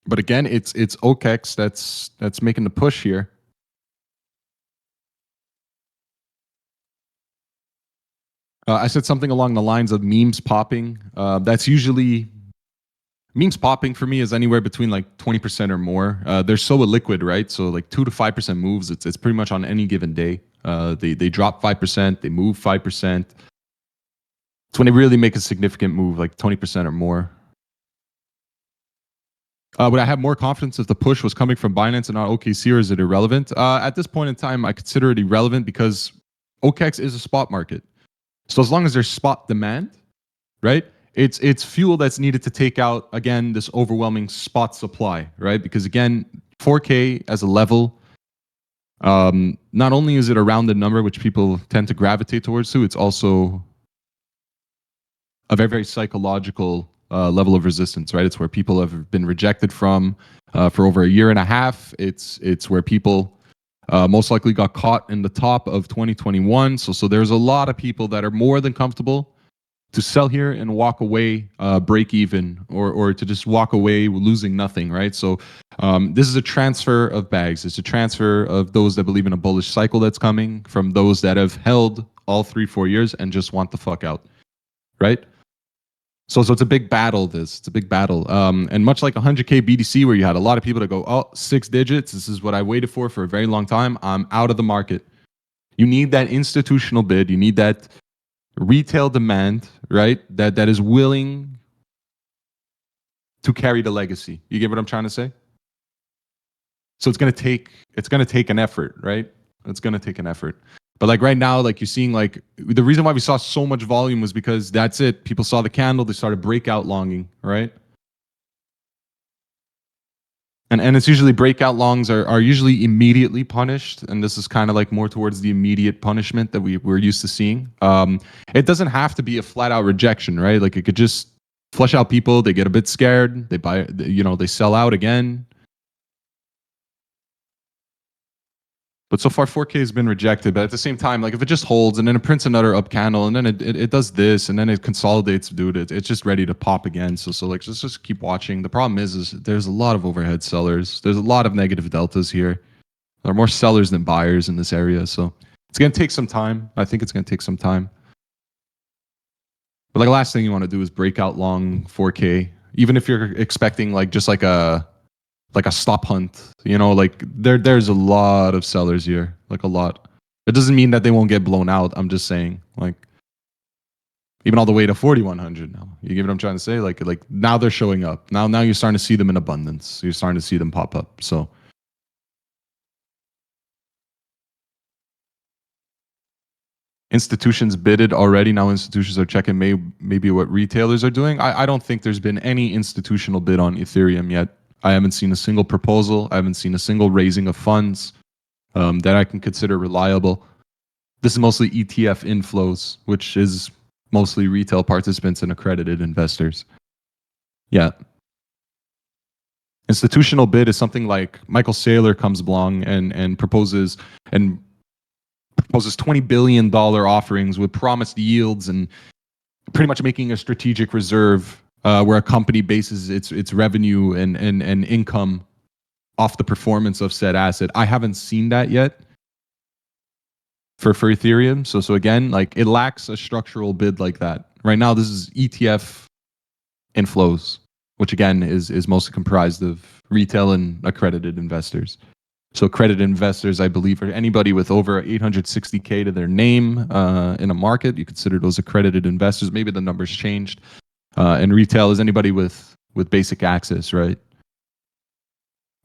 But again, it's OKEX that's making the push here. I said something along the lines of memes popping. That's usually memes popping for me is anywhere between like 20% or more. They're so illiquid, right? So like 2 to 5% moves. It's pretty much on any given day. They drop 5%, they move 5%. It's when they really make a significant move, like 20% or more. Would I have more confidence if the push was coming from Binance and not OKC, or is it irrelevant? At this point in time, I consider it irrelevant because OKEX is a spot market. So as long as there's spot demand, right? It's fuel that's needed to take out again this overwhelming spot supply, right? Because again, 4K as a level, not only is it a rounded number which people tend to gravitate towards, too, it's also a very psychological level of resistance, right? It's where people have been rejected from for over a year and a half. It's where people most likely got caught in the top of 2021. So there's a lot of people that are more than comfortable to sell here and walk away break even, or to just walk away losing nothing, right? So this is a transfer of bags. It's a transfer of those that believe in a bullish cycle that's coming from those that have held all 3-4 years and just want the fuck out, right? So it's a big battle. It's a big battle. And much like 100K BDC, where you had a lot of people that go, oh, 6 digits. This is what I waited for a very long time. I'm out of the market. You need that institutional bid. You need that retail demand, right? That is willing to carry the legacy. You get what I'm trying to say? So it's gonna take an effort, right? It's gonna take an effort. But like right now, like you're seeing, like the reason why we saw so much volume was because that's it. People saw the candle, they started breakout longing, right? And it's usually breakout longs are usually immediately punished, and this is kind of like more towards the immediate punishment that we're used to seeing. It doesn't have to be a flat out rejection, right? Like it could just flush out people. They get a bit scared. They buy, they sell out again. But so far, 4K has been rejected. But at the same time, like if it just holds and then it prints another up candle and then it does this and then it consolidates, dude, it's just ready to pop again. So like just keep watching. The problem is there's a lot of overhead sellers. There's a lot of negative deltas here. There are more sellers than buyers in this area. So it's gonna take some time. I think it's gonna take some time. But like the last thing you want to do is break out long 4K, even if you're expecting like just like a stop hunt. Like there's a lot of sellers here, like a lot. It doesn't mean that they won't get blown out. I'm just saying, like even all the way to 4100 now. You get what I'm trying to say? Like now they're showing up. Now you're starting to see them in abundance. You're starting to see them pop up. So institutions bidded already. Now institutions are checking maybe what retailers are doing. I don't think there's been any institutional bid on Ethereum yet. I haven't seen a single proposal. I haven't seen a single raising of funds that I can consider reliable. This is mostly ETF inflows, which is mostly retail participants and accredited investors. Yeah. Institutional bid is something like Michael Saylor comes along and proposes $20 billion offerings with promised yields and pretty much making a strategic reserve where a company bases its revenue and income off the performance of said asset. I haven't seen that yet. for Ethereum. So again, like it lacks a structural bid like that. Right now, this is ETF inflows, which again is mostly comprised of retail and accredited investors. So accredited investors, I believe, are anybody with over 860K to their name in a market. You consider those accredited investors. Maybe the numbers changed. And retail is anybody with basic access, right?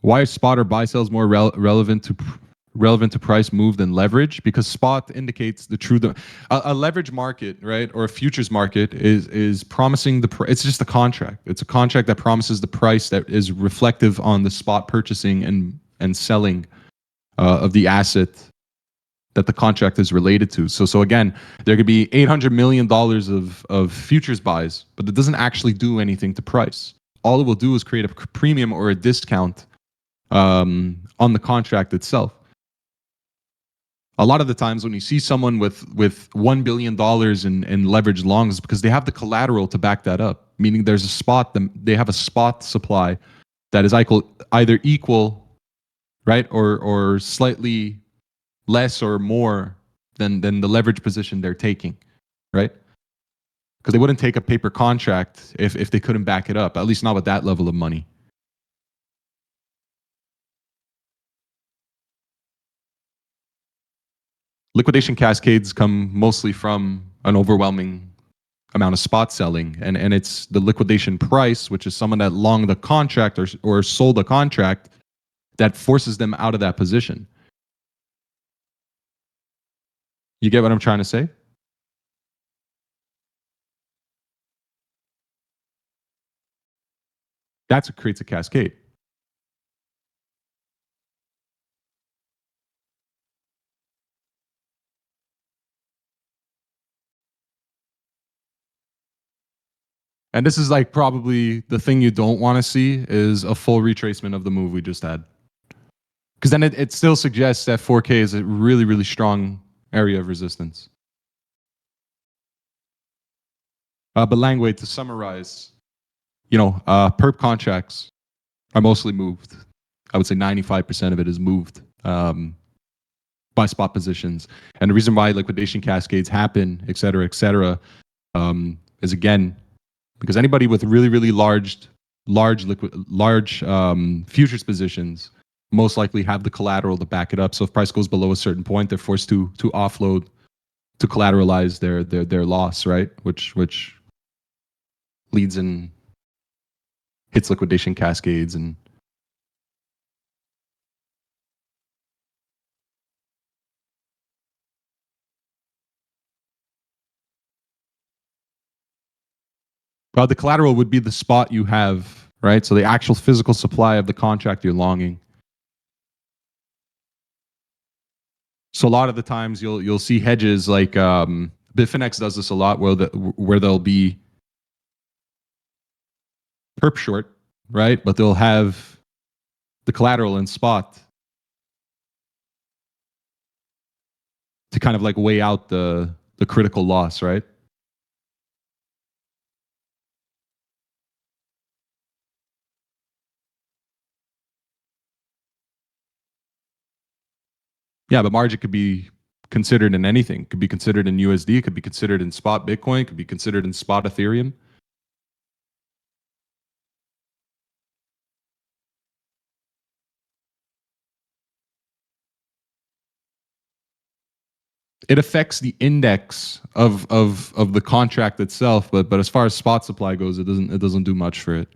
Why are spot or buy sells more relevant to price move than leverage? Because spot indicates the true a leverage market, right, or a futures market is promising it's just a contract. It's a contract that promises the price that is reflective on the spot purchasing and selling of the asset that the contract is related to. So again, there could be $800 million of futures buys, but it doesn't actually do anything to price. All it will do is create a premium or a discount on the contract itself. A lot of the times when you see someone with $1 billion in leveraged longs, because they have the collateral to back that up, meaning there's a spot, they have a spot supply that is either equal, right, or slightly less or more than the leverage position they're taking, right? Because they wouldn't take a paper contract if they couldn't back it up, at least not with that level of money. Liquidation cascades come mostly from an overwhelming amount of spot selling, and it's the liquidation price, which is someone that longed the contract or sold a contract, that forces them out of that position. You get what I'm trying to say? That's what creates a cascade. And this is like probably the thing you don't want to see is a full retracement of the move we just had. Because then it still suggests that 4K is a really, really strong area of resistance. But Langway, to summarize, perp contracts are mostly moved. I would say 95% of it is moved by spot positions. And the reason why liquidation cascades happen, et cetera, is again, because anybody with really, really large futures positions most likely have the collateral to back it up. So if price goes below a certain point, they're forced to offload to collateralize their loss, right? Which leads and hits liquidation cascades and the collateral would be the spot you have, right? So the actual physical supply of the contract you're longing. So a lot of the times you'll see hedges like Bitfinex does this a lot, where they'll be perp short, right? But they'll have the collateral in spot to kind of like weigh out the critical loss, right? Yeah, but margin could be considered in anything. It could be considered in USD. It could be considered in spot Bitcoin. It could be considered in spot Ethereum. It affects the index of the contract itself, but as far as spot supply goes, it doesn't do much for it.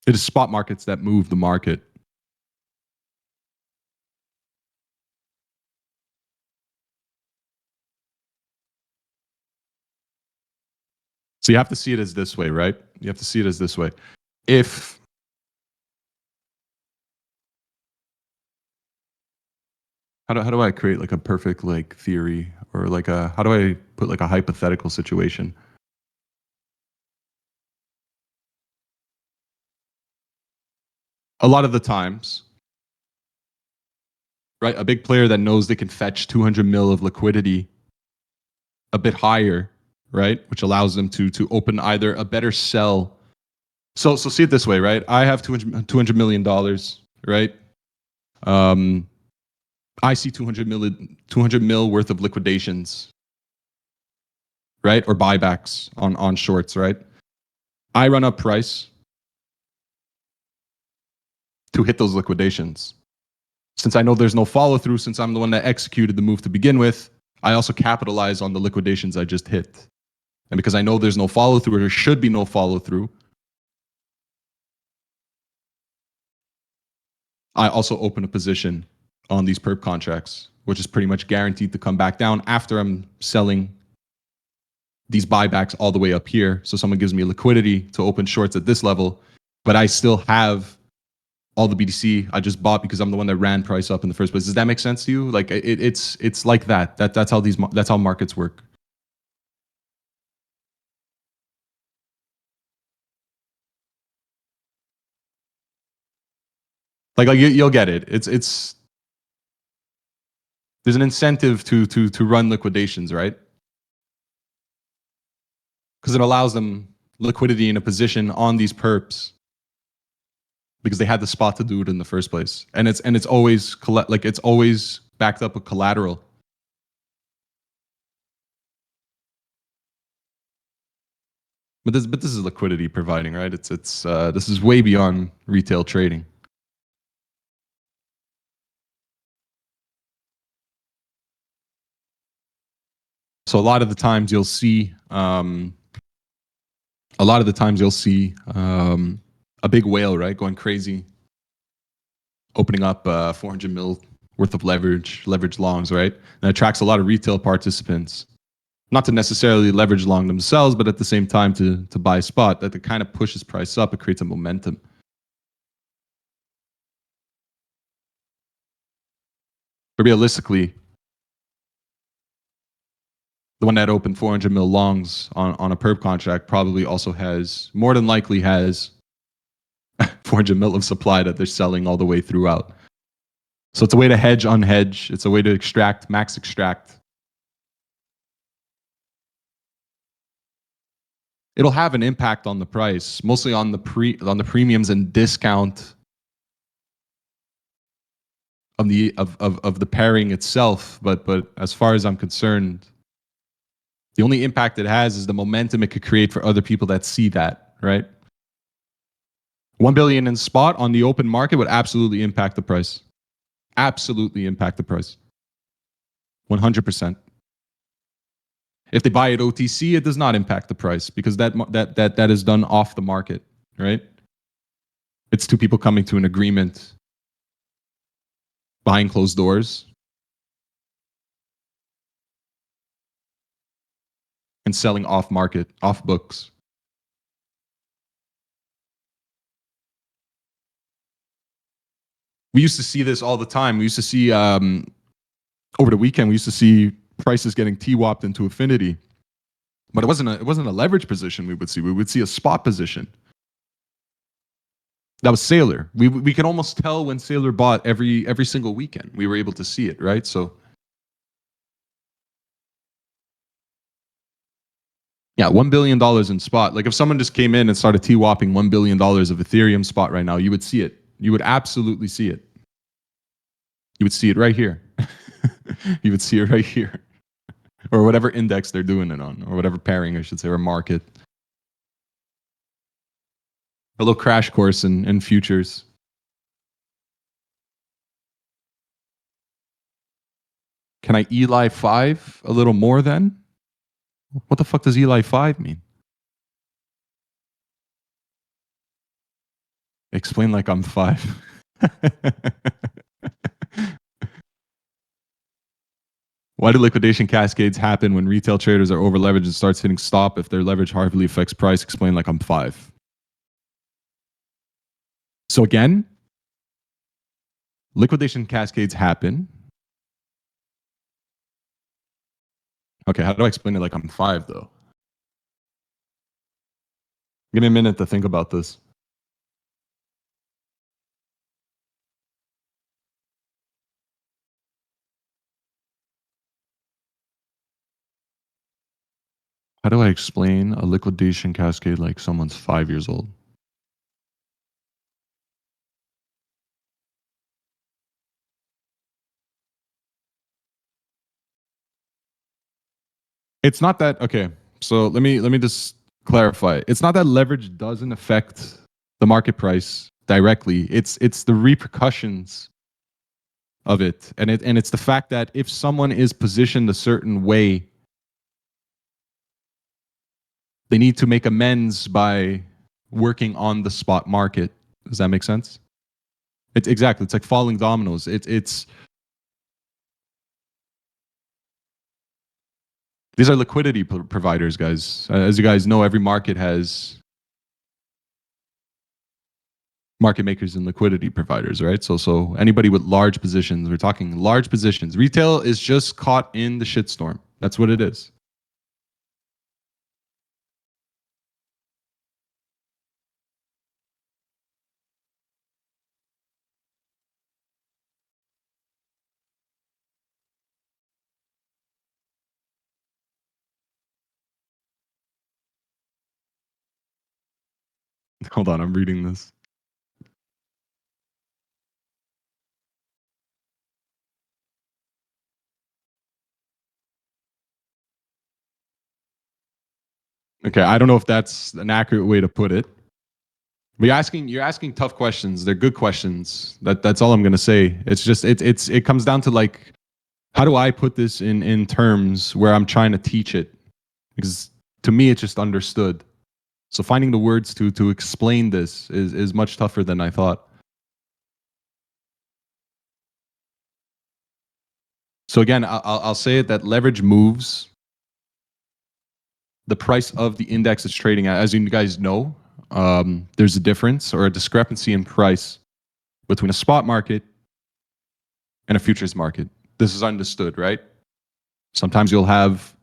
It is spot markets that move the market. So you have to see it as this way, right? You have to see it as this way. If how do I create like a perfect like theory, or like how do I put like a hypothetical situation? A lot of the times, right, a big player that knows they can fetch 200 mil of liquidity a bit higher right? Which allows them to open either a better sell. So see it this way, right? I have $200 million, right? I see 200 mil worth of liquidations, right? Or buybacks on shorts, right? I run up price to hit those liquidations. Since I know there's no follow through, since I'm the one that executed the move to begin with, I also capitalize on the liquidations I just hit. And because I know there's no follow through, or there should be no follow through, I also open a position on these perp contracts, which is pretty much guaranteed to come back down after I'm selling these buybacks all the way up here. So someone gives me liquidity to open shorts at this level, but I still have all the BTC I just bought because I'm the one that ran price up in the first place. Does that make sense to you? Like it's like that. That's how markets work. Like you'll get it. It's there's an incentive to run liquidations, right? Because it allows them liquidity in a position on these perps because they had the spot to do it in the first place, and it's always like it's always backed up with collateral. But this is liquidity providing, right? It's this is way beyond retail trading. So a lot of the times you'll see a big whale, right, going crazy, opening up 400 mil worth of leverage longs, right? And it attracts a lot of retail participants, not to necessarily leverage long themselves, but at the same time to buy spot. That it kind of pushes price up. It creates a momentum. But realistically, the one that opened 400 mil longs on a perp contract probably also has, more than likely has 400 mil of supply that they're selling all the way throughout. So it's a way to hedge, unhedge. It's a way to extract, max extract. It'll have an impact on the price, mostly on the premiums and discount of the pairing itself. But as far as I'm concerned, the only impact it has is the momentum it could create for other people that see that, right? 1 billion in spot on the open market would absolutely impact the price. Absolutely impact the price. 100%. If they buy it OTC, it does not impact the price because that is done off the market, right? It's two people coming to an agreement behind closed doors and selling off market, off books. We used to see this all the time. We used to see over the weekend. We used to see prices getting T-WAPed into affinity, but it wasn't a leverage position. We would see a spot position. That was Sailor. We could almost tell when Sailor bought every single weekend. We were able to see it, right? So yeah, $1 billion in spot. Like if someone just came in and started T-WAPing $1 billion of Ethereum spot right now, you would see it. You would absolutely see it. You would see it right here. You would see it right here. Or whatever index they're doing it on, or whatever pairing, I should say, or market. A little crash course in futures. Can I Eli 5 a little more then? What the fuck does Eli 5 mean? Explain like I'm 5. Why do liquidation cascades happen when retail traders are over leveraged and starts hitting stop if their leverage hardly affects price? Explain like I'm 5. So again, liquidation cascades happen. Okay, how do I explain it like I'm 5 though? Give me a minute to think about this. How do I explain a liquidation cascade like someone's 5 years old? It's not that okay. So let me just clarify. It's not that leverage doesn't affect the market price directly. It's the repercussions of it. And it's the fact that if someone is positioned a certain way, they need to make amends by working on the spot market. Does that make sense? It's exactly. It's like falling dominoes. It's these are liquidity providers, guys. As you guys know, every market has market makers and liquidity providers, right? So anybody with large positions, we're talking large positions. Retail is just caught in the shitstorm. That's what it is. Hold on, I'm reading this. Okay, I don't know if that's an accurate way to put it. But you're asking tough questions. They're good questions. That's all I'm gonna say. It's just it comes down to like how do I put this in terms where I'm trying to teach it? Because to me it's just understood. So finding the words to explain this is much tougher than I thought. So again, I'll say it that leverage moves the price of the index it's trading at. As you guys know, there's a difference or a discrepancy in price between a spot market and a futures market. This is understood, right? Sometimes you'll have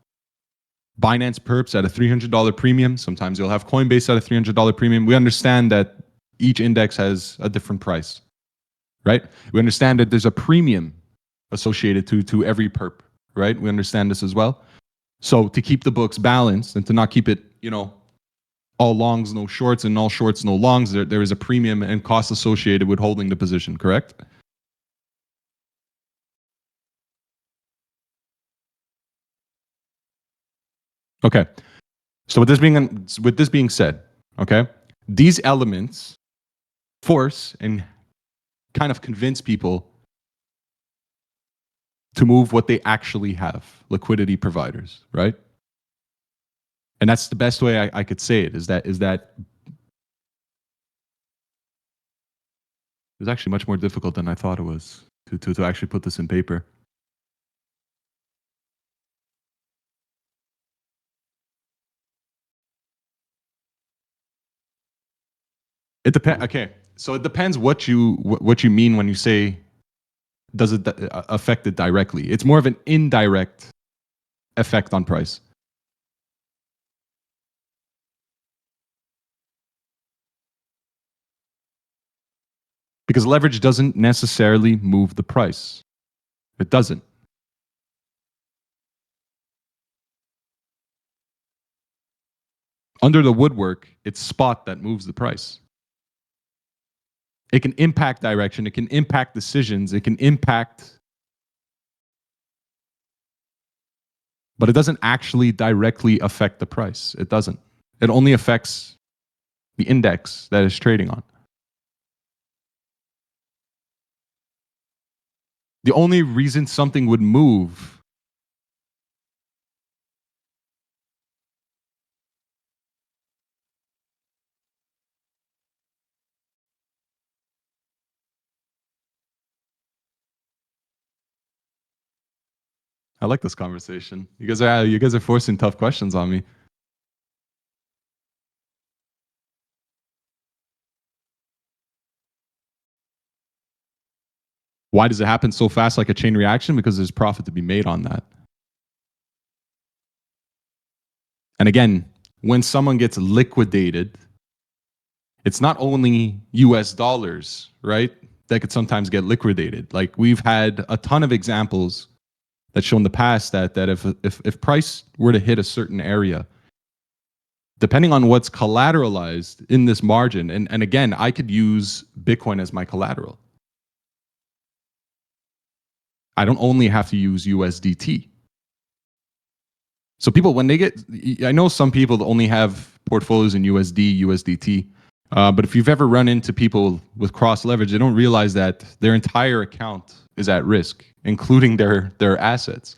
Binance perps at a $300 premium. Sometimes you'll have Coinbase at a $300 premium. We understand that each index has a different price, right? We understand that there's a premium associated to every perp, right? We understand this as well. So to keep the books balanced and to not keep it, all longs, no shorts, and all shorts, no longs, there is a premium and cost associated with holding the position, correct? Okay. So with this being said, okay, these elements force and kind of convince people to move what they actually have, liquidity providers, right? And that's the best way I could say it is that it's actually much more difficult than I thought it was to actually put this in paper. It depends. Okay, so it depends what you mean when you say does it affect it directly. It's more of an indirect effect on price. Because leverage doesn't necessarily move the price. It doesn't. Under the woodwork, it's spot that moves the price. It can impact direction, it can impact decisions, it can impact, but it doesn't actually directly affect the price. It doesn't. It only affects the index that it's trading on. The only reason something would move I like this conversation. You guys are forcing tough questions on me. Why does it happen so fast like a chain reaction? Because there's profit to be made on that. And again, when someone gets liquidated, it's not only US dollars, right? That could sometimes get liquidated. Like we've had a ton of examples that show in the past that if price were to hit a certain area, depending on what's collateralized in this margin, and again, I could use Bitcoin as my collateral. I don't only have to use USDT. So people, when they get, I know some people that only have portfolios in USD, USDT, but if you've ever run into people with cross leverage, they don't realize that their entire account is at risk, including their assets.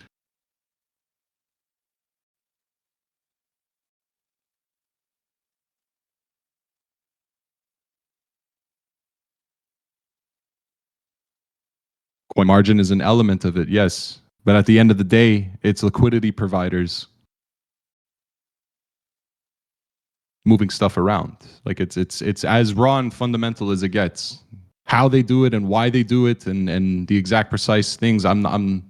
Coin margin is an element of it, yes. But at the end of the day, it's liquidity providers moving stuff around. Like it's as raw and fundamental as it gets. How they do it and why they do it and the exact precise things. I'm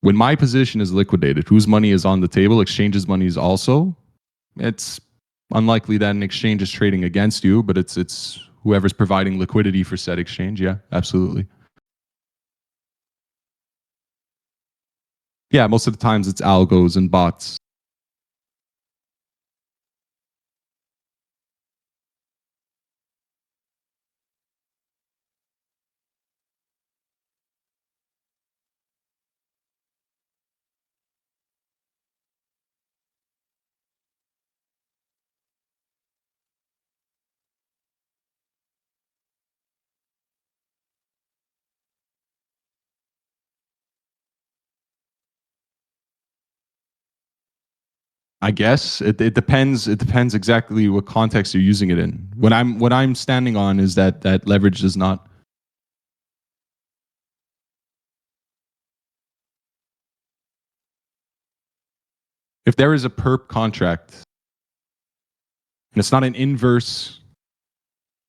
when my position is liquidated, whose money is on the table, exchanges money is also, it's unlikely that an exchange is trading against you, but it's whoever's providing liquidity for said exchange. Yeah, absolutely. Yeah, most of the times it's algos and bots. I guess it depends. It depends exactly what context you're using it in. What I'm standing on is that leverage does not. If there is a perp contract and it's not an inverse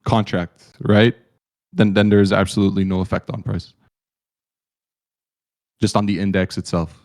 contract, right? Then there is absolutely no effect on price. Just on the index itself.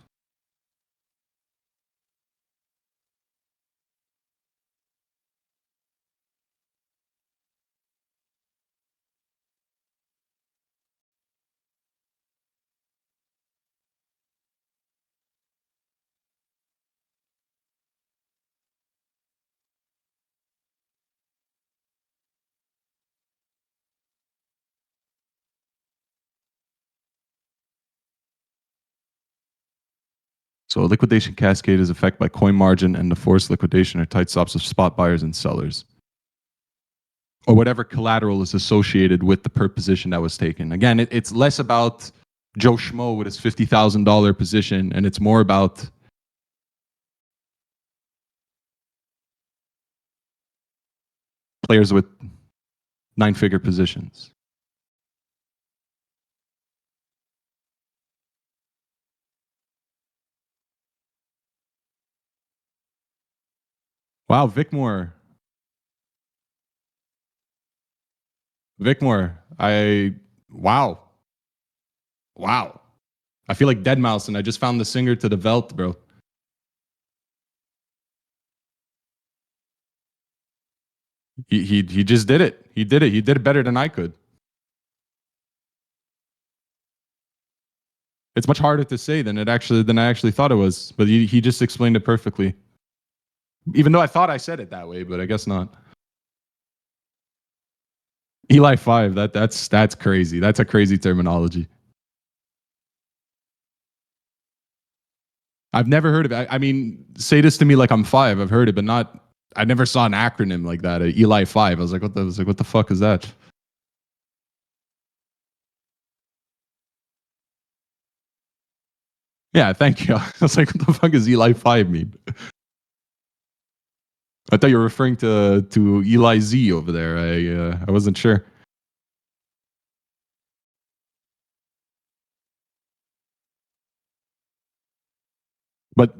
So a liquidation cascade is affected by coin margin and the forced liquidation or tight stops of spot buyers and sellers. Or whatever collateral is associated with the perp position that was taken. Again, it's less about Joe Schmo with his $50,000 position, and it's more about players with nine-figure positions. Wow, Vicmore. Vicmore. Wow. Wow. I feel like Deadmau5, and I just found the singer to the Welt, bro. He just did it. He did it. He did it better than I could. It's much harder to say than I actually thought it was, but he just explained it perfectly. Even though I thought I said it that way, but I guess not. Eli 5, that's crazy. That's a crazy terminology. I've never heard of it. I mean, say this to me like I'm 5. I've heard it, but not. I never saw an acronym like that. Eli 5. I was like, what the fuck is that? Yeah, thank you. I was like, what the fuck does Eli 5 mean? I thought you were referring to Eli Z over there. I wasn't sure. But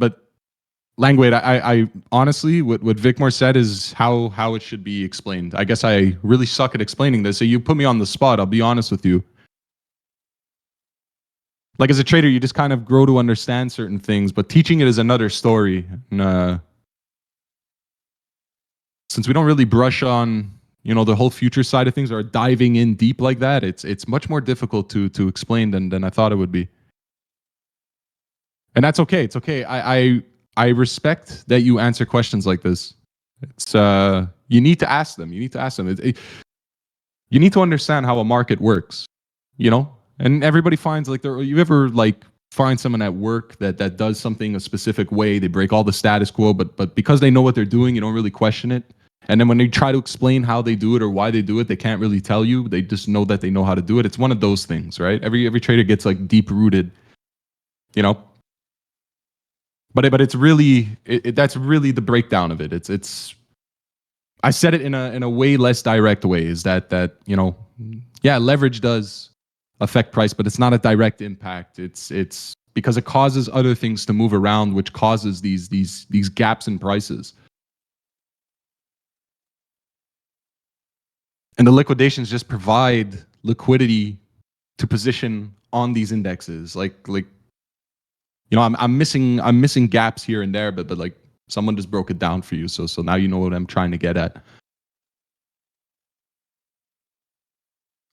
Langwade, I honestly, what Vicmore said is how it should be explained. I guess I really suck at explaining this. So you put me on the spot. I'll be honest with you. Like as a trader, you just kind of grow to understand certain things, but teaching it is another story. And, since we don't really brush on the whole future side of things or diving in deep like that, it's much more difficult to explain than I thought it would be. And that's okay. It's okay. I respect that you answer questions like this. It's you need to ask them. You need to ask them. You need to understand how a market works. You know, and everybody finds like there. You ever like find someone at work that does something a specific way? They break all the status quo, but because they know what they're doing, you don't really question it. And then when they try to explain how they do it or why they do it, they can't really tell you. They just know that they know how to do it. It's one of those things, right? Every trader gets like deep rooted, you know. But it's really that's really the breakdown of it. It's I said it in a way less direct way. Is that you know, yeah, leverage does affect price, but it's not a direct impact. It's because it causes other things to move around, which causes these gaps in prices. And the liquidations just provide liquidity to position on these indexes. Like you know, I'm missing gaps here and there, but like someone just broke it down for you. So now you know what I'm trying to get at.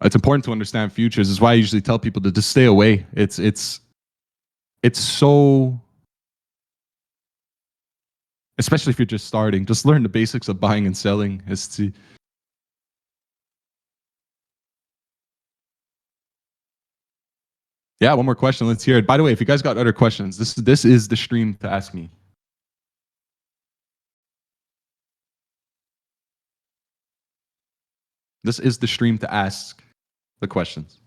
It's important to understand futures. Is why I usually tell people to just stay away. It's so, especially if you're just starting, just learn the basics of buying and selling. Is to yeah, one more question. Let's hear it. By the way, if you guys got other questions, this is the stream to ask me. This is the stream to ask the questions.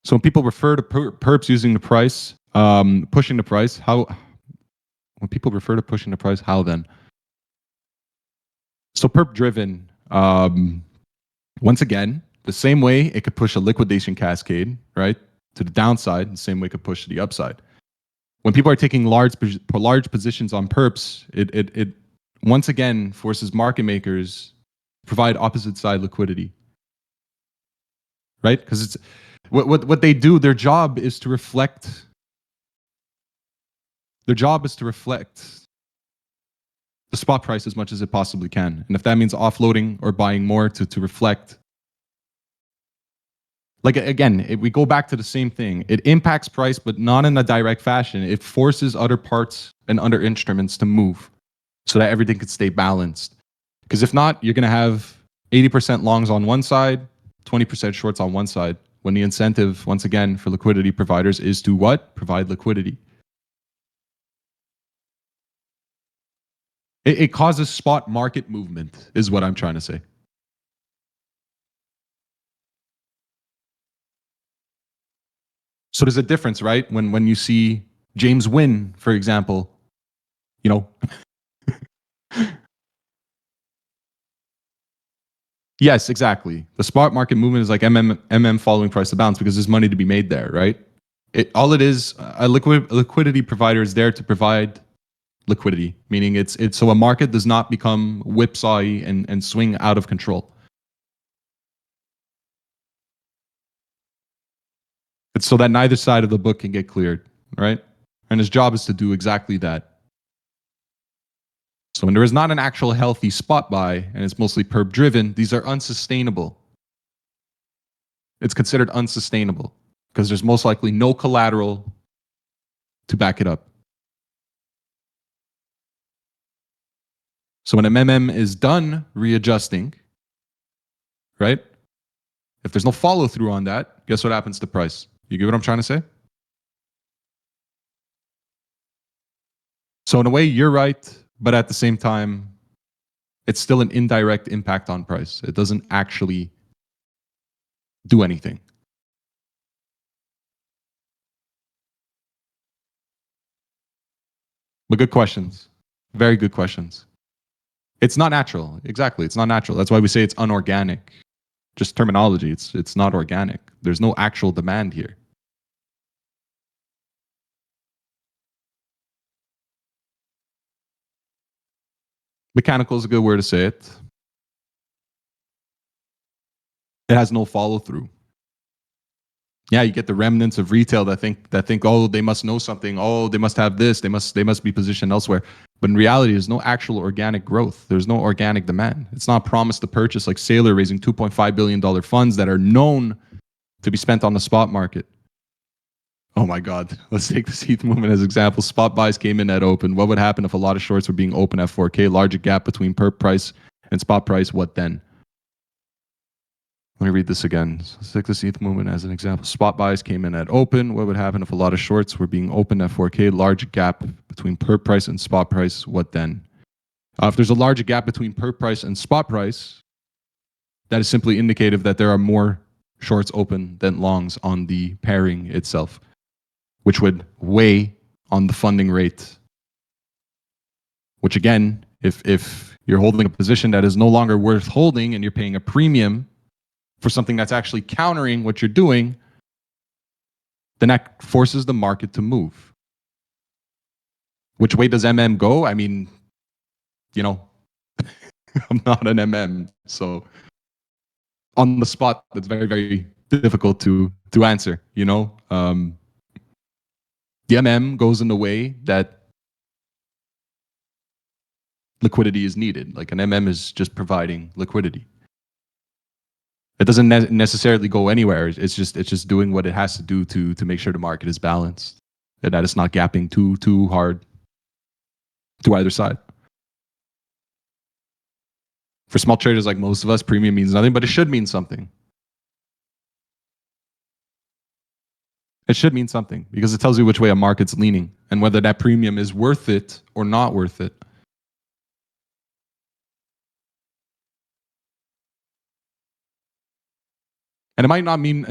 So when people refer to perps using the price, pushing the price, how when people refer to pushing the price, how then? So perp driven, once again, the same way it could push a liquidation cascade, right, to the downside, the same way it could push to the upside. When people are taking large positions on perps, it once again forces market makers to provide opposite side liquidity, right? Because it's what they do. Their job is to reflect. Their job is to reflect the spot price as much as it possibly can, and if that means offloading or buying more to reflect. Like again, we go back to the same thing. It impacts price, but not in a direct fashion. It forces other parts and other instruments to move so that everything could stay balanced. Because if not, you're going to have 80% longs on one side, 20% shorts on one side, when the incentive, once again, for liquidity providers is to what? Provide liquidity. It causes spot market movement, is what I'm trying to say. So there's a difference, right? When you see James win, for example, you know. Yes, exactly. The spot market movement is like MM following price to bounce because there's money to be made there, right? All it is, a liquidity provider is there to provide liquidity, meaning it's so a market does not become whipsawy and swing out of control. It's so that neither side of the book can get cleared, right? And his job is to do exactly that. So when there is not an actual healthy spot buy and it's mostly perp driven, these are unsustainable. It's considered unsustainable because there's most likely no collateral to back it up. So when MMM is done readjusting, right? If there's no follow through on that, guess what happens to price? You get what I'm trying to say? So in a way, you're right, but at the same time, it's still an indirect impact on price. It doesn't actually do anything. But good questions. Very good questions. It's not natural. Exactly. It's not natural. That's why we say it's unorganic. Just terminology. It's not organic. There's no actual demand here. Mechanical is a good word to say it. It has no follow through. Yeah, you get the remnants of retail that think oh they must know something, oh they must have this, they must be positioned elsewhere. But in reality, there's no actual organic growth. There's no organic demand. It's not promised to purchase like Sailor raising $2.5 billion funds that are known to be spent on the spot market. Oh my God. Let's take this ETH movement as example. Spot buys came in at open. What would happen if a lot of shorts were being open at 4K? Larger gap between perp price and spot price. What then? Let me read this again. So let's take this ETH movement as an example. Spot buys came in at open. What would happen if a lot of shorts were being opened at 4K? Large gap between perp price and spot price. What then? If there's a larger gap between perp price and spot price, that is simply indicative that there are more shorts open than longs on the pairing itself, which would weigh on the funding rate. Which again, if you're holding a position that is no longer worth holding and you're paying a premium for something that's actually countering what you're doing, then that forces the market to move. Which way does MM go? I mean, you know, I'm not an MM, so on the spot, that's very, very difficult to answer. You know, the MM goes in the way that liquidity is needed. Like an MM is just providing liquidity. It doesn't necessarily go anywhere. It's just doing what it has to do to make sure the market is balanced and that it's not gapping too hard to either side. For small traders like most of us, premium means nothing, but it should mean something. It should mean something because it tells you which way a market's leaning and whether that premium is worth it or not worth it. And it might not mean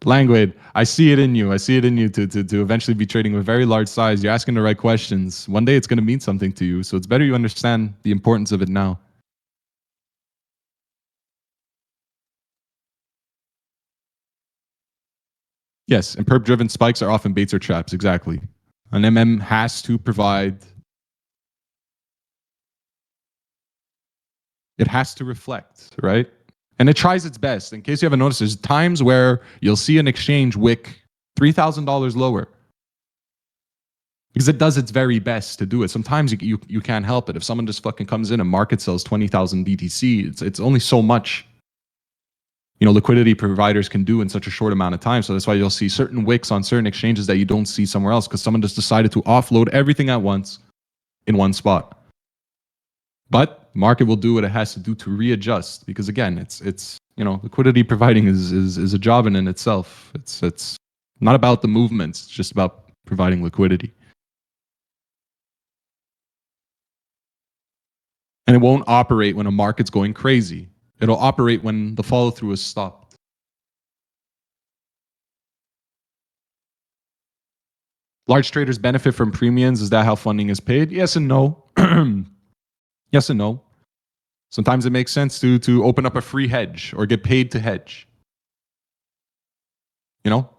language. I see it in you. I see it in you to eventually be trading with very large size. You're asking the right questions. One day it's going to mean something to you. So it's better you understand the importance of it now. Yes, and perp-driven spikes are often baits or traps. Exactly. An MM has to provide. It has to reflect, right? And it tries its best. In case you haven't noticed, there's times where you'll see an exchange wick $3,000 lower because it does its very best to do it. Sometimes you can't help it. If someone just fucking comes in and market sells 20,000 BTC, it's only so much, you know, liquidity providers can do in such a short amount of time. So that's why you'll see certain wicks on certain exchanges that you don't see somewhere else because someone just decided to offload everything at once in one spot. But market will do what it has to do to readjust because again, it's you know, liquidity providing is a job in itself. It's not about the movements, it's just about providing liquidity. And it won't operate when a market's going crazy. It'll operate when the follow through is stopped. Large traders benefit from premiums. Is that how funding is paid? Yes and no. Yes and no. Sometimes it makes sense to open up a free hedge or get paid to hedge. You know?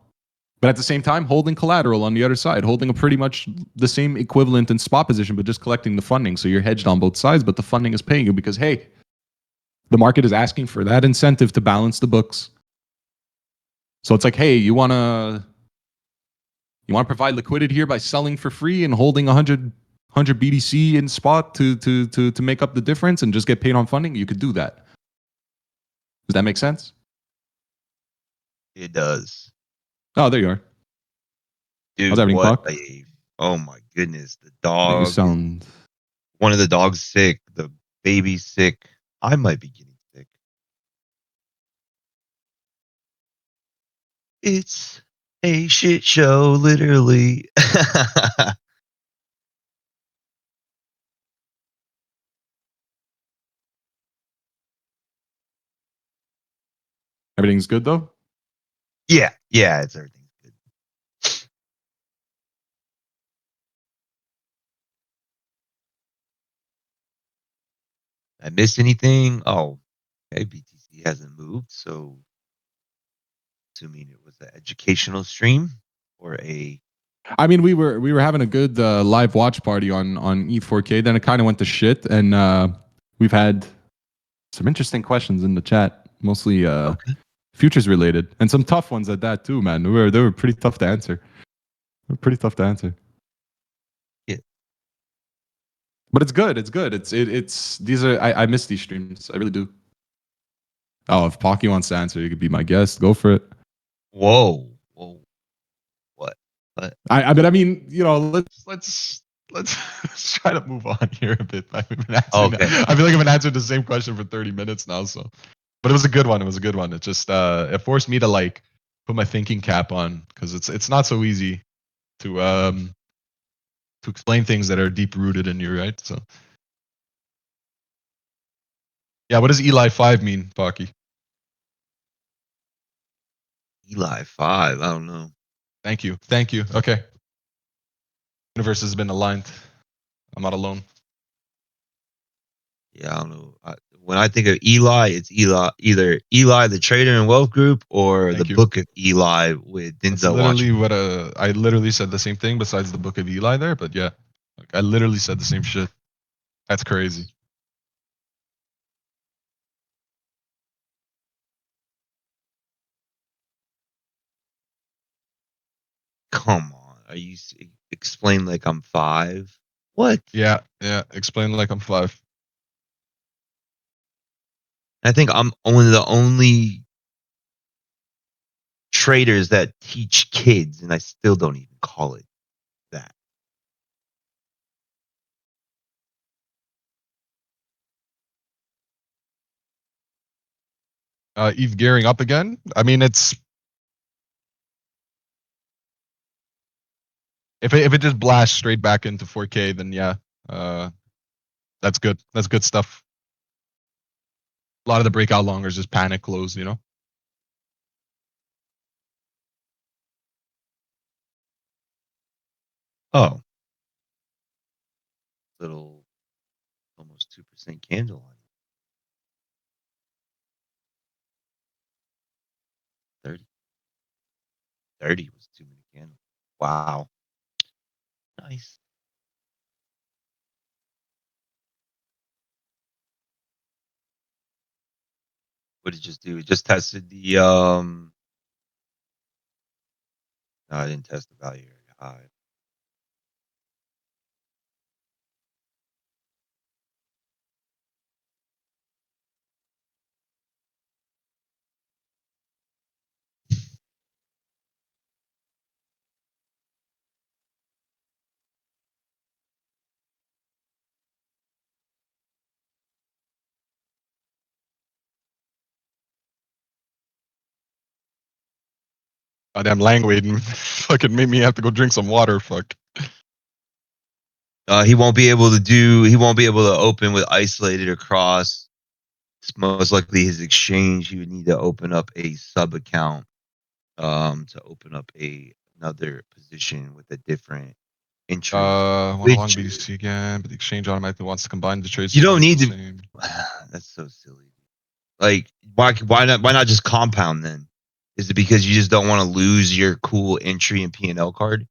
But at the same time, holding collateral on the other side, holding a pretty much the same equivalent in spot position, but just collecting the funding. So you're hedged on both sides, but the funding is paying you because, hey, the market is asking for that incentive to balance the books. So it's like, hey, you want to provide liquidity here by selling for free and holding 100 BTC in spot to make up the difference and just get paid on funding? You could do that. Does that make sense? It does. Oh, there you are. Dude, How's everything, what Pock? oh my goodness. The You dog. sound. One of the dogs sick. The baby's sick. I might be getting sick. It's a shit show, literally. Everything's good though? yeah, it's everything's good. I missed anything? Oh, okay. BTC hasn't moved, so assuming it was an educational stream or a. I mean, we were having a good live watch party on E4K. Then it kind of went to shit, and we've had some interesting questions in the chat, mostly Okay. futures related, and some tough ones at that too, man. They were pretty tough to answer. They were pretty tough to answer. But it's good. It's good. It's these are I miss these streams. I really do. Oh, if Pocky wants to answer, you could be my guest. Go for it. Whoa. Whoa. What? What? I mean, you know, Let's let's try to move on here a bit. I've been answering. Okay. I feel like I've been answering the same question for 30 minutes now. So, but it was a good one. It was a good one. It just it forced me to like put my thinking cap on because it's not so easy to explain things that are deep rooted in you, right? So, yeah. What does Eli 5 mean, Pocky? Eli 5. I don't know. Thank you. Thank you. Okay. Universe has been aligned. I'm not alone. Yeah, I don't know. When I think of Eli, it's Eli, either Eli the Trader and Wealth Group or the Thank you. Book of Eli with That's Denzel literally Washington. what I literally said the same thing besides the book of Eli there, but yeah. Like I literally said the same shit. That's crazy. Come on. Explain like I'm 5? What? Yeah, yeah. Explain like I'm 5. I think I'm only the only traders that teach kids, and I still don't even call it that. Eve gearing up again. I mean, it's if it just blasts straight back into 4K, then yeah, uh, that's good. That's good stuff. A lot of the breakout longers just panic close, you know. Oh, little almost 2% candle on 30. 30 was too many candles. Wow. Nice. What did it just do? It just tested the no, I didn't test the value area high. Goddamn Langwade fucking made me have to go drink some water. Fuck. He won't be able to do. He won't be able to open with isolated across. It's most likely his exchange. He would need to open up a sub account, to open up another position with a different entry. Want a long Which BDC again, but the exchange automatically wants to combine the trades you so don't long as need the to. same. That's so silly. Like, why not just compound then? Is it because you just don't want to lose your cool entry and P&L card?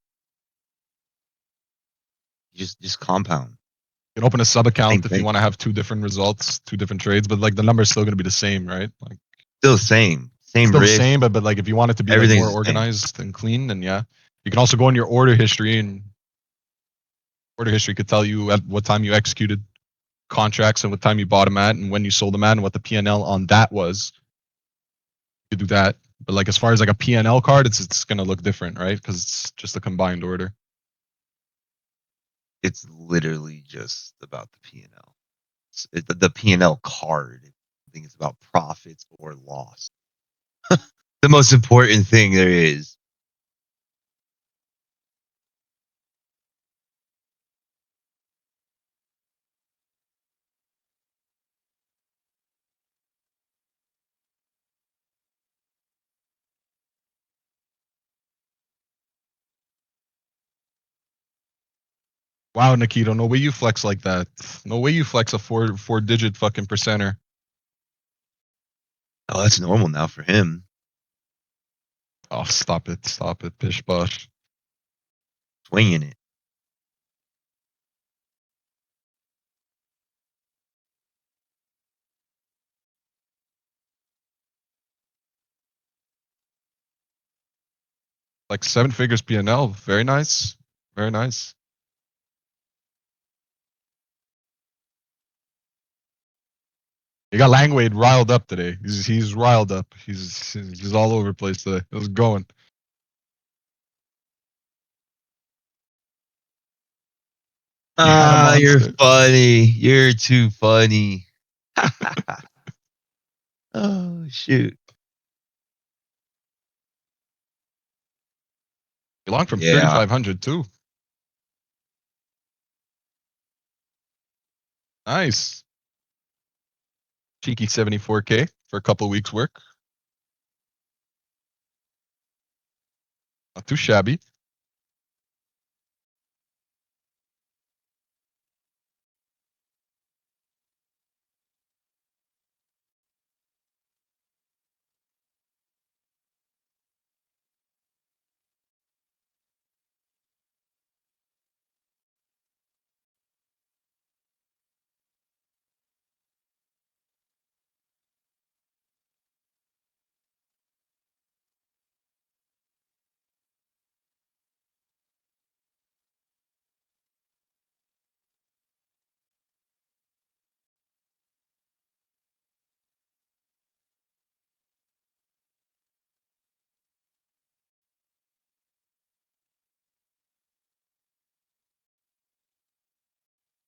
Just compound. You can open a sub Same account if you thing. want to have two different results, two different trades, but like the number's still going to be the same, right? Like Still the same. Same still the risk. same, but like if you want it to be like more Everything's the same. organized and clean, then yeah, you can also go in your order history, and order history could tell you at what time you executed contracts and what time you bought them at, and when you sold them at, and what the P&L on that was. You could do that, but like as far as like a P&L card, it's going to look different, right? Because it's just a combined order. It's literally just about the P&L. The P&L card. I think it's about profits or loss. The most important thing there is. Wow, Nikito, no way you flex like that. No way you flex a four digit fucking percenter. Oh, that's normal now for him. Oh, stop it, pish bosh. Swinging it. Like 7 figures P&L, very nice, very nice. They got Langwade riled up today. He's riled up. He's all over the place today. It was going. Yeah, Ah, you're monster. funny. You're too funny. Oh shoot. Belong from Yeah. 3,500 too. Nice. Cheeky 74K for a couple weeks work. Not too shabby.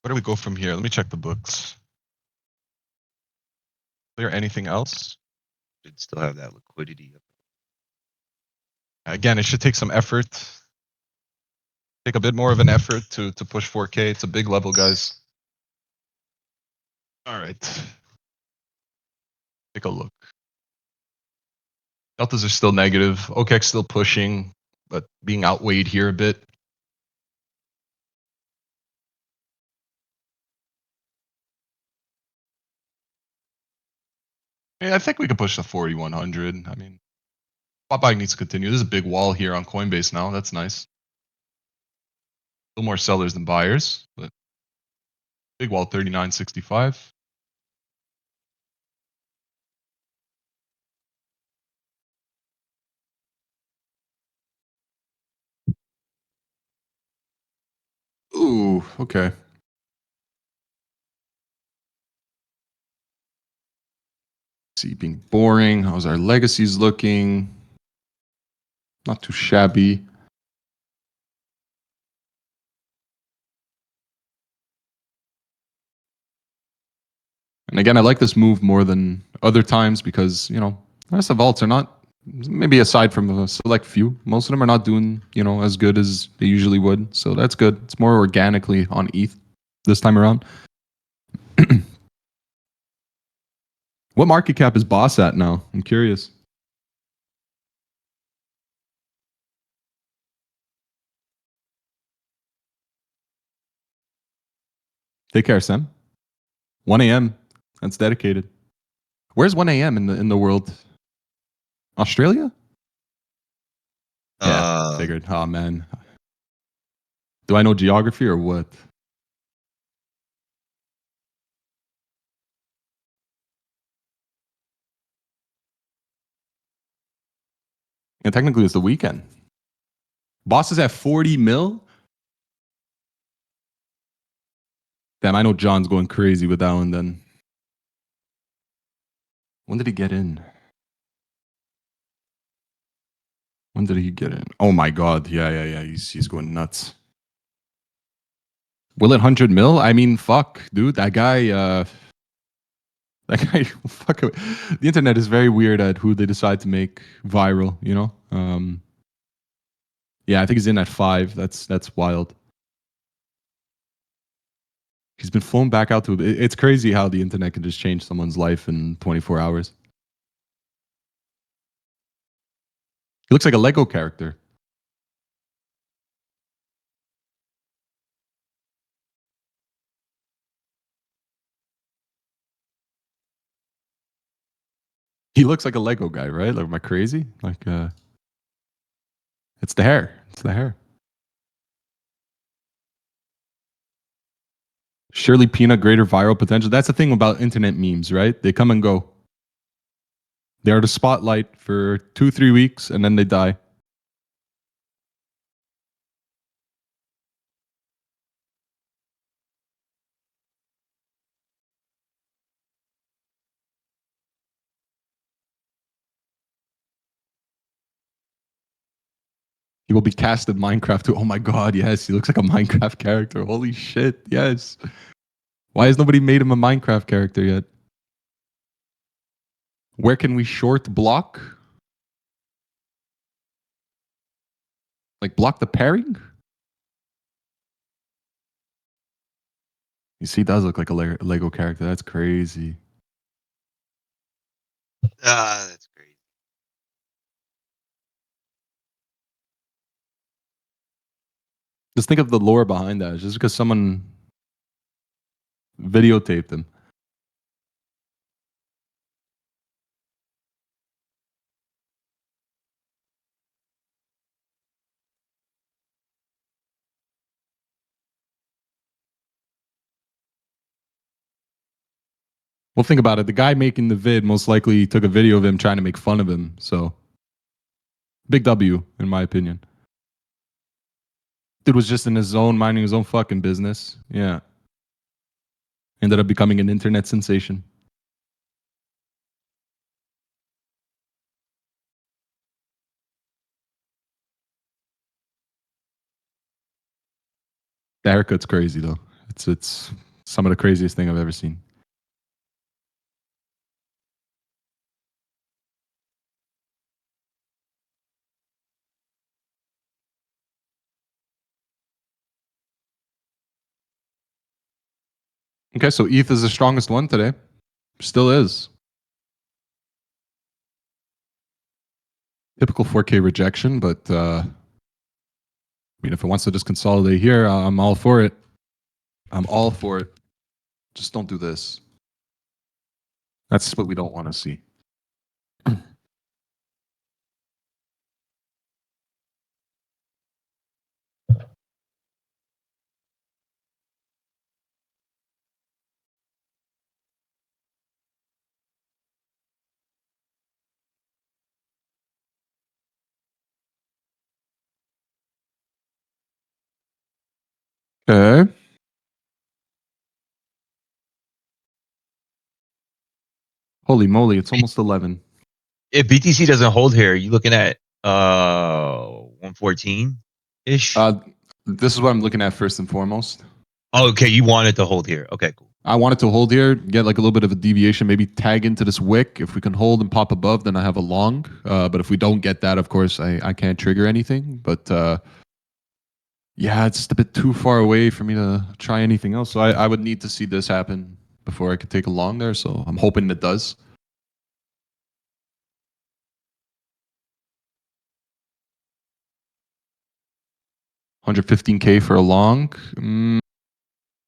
Where do we go from here? Let me check the books. Is there anything else? Should still have that liquidity. Again, it should take some effort. Take a bit more of an effort to push 4K. It's a big level, guys. All right. Take a look. Deltas are still negative. OKEX still pushing, but being outweighed here a bit. Yeah, I think we can push the 4,100. I mean, spot buying needs to continue. There's a big wall here on Coinbase now. That's nice. A little more sellers than buyers, but big wall 39.65. Ooh, okay. See, being boring. How's our legacies looking? Not too shabby. And again, I like this move more than other times because, the rest of vaults are not, maybe aside from a select few, most of them are not doing, as good as they usually would. So that's good. It's more organically on ETH this time around. What market cap is Boss at now? I'm curious. Take care, Sam. 1 a.m. That's dedicated. Where's 1 a.m. in the world? Australia? Yeah, figured. Oh man. Do I know geography or what? And technically it's the weekend. Boss is at 40 mil. Damn, I know John's going crazy with that one then. When did he get in? When did he get in? Oh my god. Yeah. He's going nuts. Will it 100 mil? I mean, fuck, dude. That guy, fuck. The internet is very weird at who they decide to make viral, Yeah, I think he's in at 5. That's wild. He's been flown back out to. It's crazy how the internet can just change someone's life in 24 hours. He looks like a Lego character. He looks like a Lego guy, right? Like, am I crazy? Like, it's the hair. It's the hair. Surely peanut greater viral potential. That's the thing about internet memes, right? They come and go. They are the spotlight for 2-3 weeks and then they die. He will be cast in Minecraft too. Oh my god, yes, he looks like a Minecraft character. Holy shit, yes. Why has nobody made him a Minecraft character yet? Where can we short block? Like block the pairing? You see, he does look like a Lego character. That's crazy. That's crazy. Just think of the lore behind that. It's just because someone videotaped him. Well, think about it. The guy making the vid most likely took a video of him trying to make fun of him. So, big W, in my opinion. Dude was just in his zone, minding his own fucking business. Yeah. Ended up becoming an internet sensation. The haircut's crazy though. It's some of the craziest thing I've ever seen. Okay, so ETH is the strongest one today. Still is. Typical 4K rejection, but I mean, if it wants to just consolidate here, I'm all for it. I'm all for it. Just don't do this. That's what we don't want to see. Okay. Holy moly, it's almost 11. If BTC doesn't hold here, you looking at 114 ish. This is what I'm looking at first and foremost. Oh, okay, you want it to hold here. Okay, cool. I want it to hold here, get like a little bit of a deviation, maybe tag into this wick. If we can hold and pop above, then I have a long. But if we don't get that, of course, I can't trigger anything. But yeah, it's just a bit too far away for me to try anything else. So I would need to see this happen before I could take a long there. So I'm hoping it does. $115K for a long.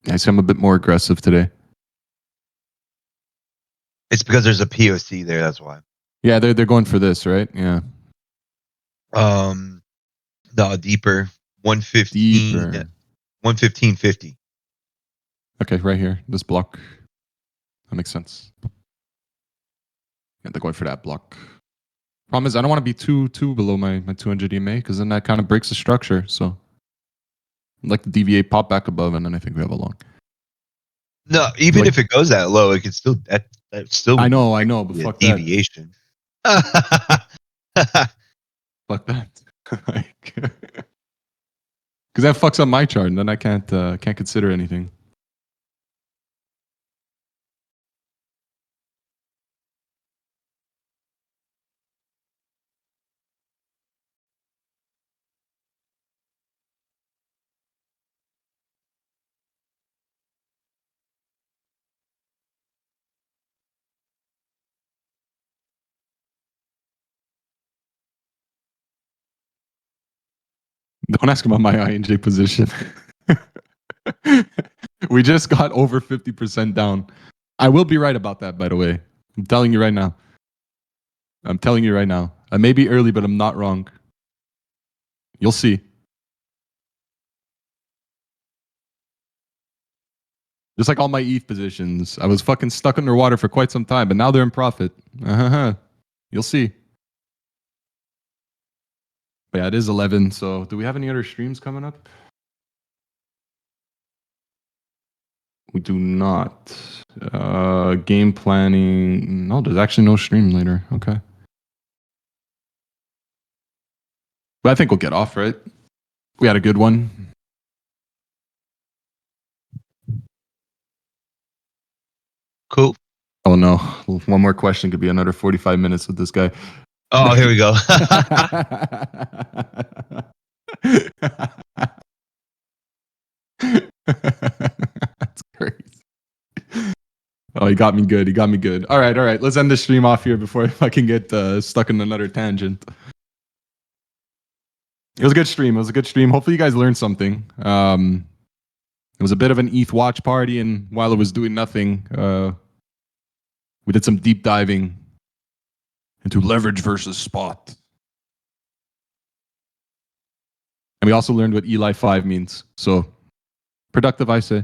I see I'm a bit more aggressive today. It's because there's a POC there. That's why. Yeah, they're going for this, right? Yeah. The deeper 115, Deeper. 115.50. Okay, right here. This block. That makes sense. Yeah, they're going for that block. Problem is, I don't want to be too below my 200 EMA because then that kind of breaks the structure. So I'd like to deviate, pop back above, and then I think we have a long. No, even Like- if it goes that low, it could still that still. I know, but be a fuck that. deviation. Fuck that. Because that fucks up my chart, and then I can't consider anything. Don't ask about my INJ position. We just got over 50% down. I will be right about that, by the way. I'm telling you right now. I'm telling you right now. I may be early, but I'm not wrong. You'll see. Just like all my ETH positions. I was fucking stuck underwater for quite some time, but now they're in profit. You'll see. But yeah, it is 11. So do we have any other streams coming up? We do not. Game planning. No, there's actually no stream later. Okay. But I think we'll get off, right? We had a good one. Cool. Oh no, one more question could be another 45 minutes with this guy. Oh, here we go. That's crazy. Oh, he got me good. He got me good. All right, all right. Let's end the stream off here before I can get stuck in another tangent. It was a good stream. It was a good stream. Hopefully, you guys learned something. It was a bit of an ETH watch party, and while it was doing nothing, we did some deep diving into leverage versus spot. And we also learned what Eli 5 means. So, productive, I say.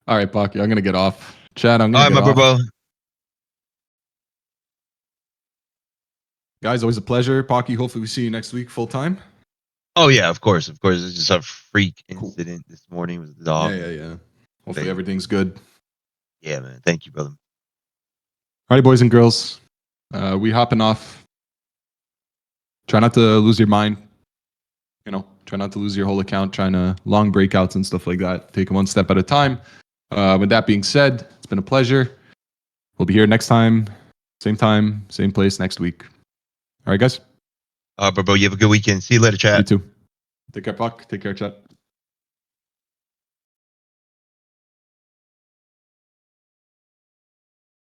All right, Pocky, I'm going to get off. Chad, I'm All going right, to my get off. bro. Guys, always a pleasure. Pocky, hopefully we see you next week full time. Oh yeah, of course, of course. It's just a freak Cool. incident this morning with the dog. Yeah. Hopefully everything's good. Yeah, man. Thank you, brother. All right, boys and girls. We hopping off. Try not to lose your mind. You know, try not to lose your whole account, trying to long breakouts and stuff like that. Take it one step at a time. With that being said, it's been a pleasure. We'll be here next time, same place next week. All right, guys. Bro, you have a good weekend. See you later, chat. You too. Take care, Puck. Take care, chat.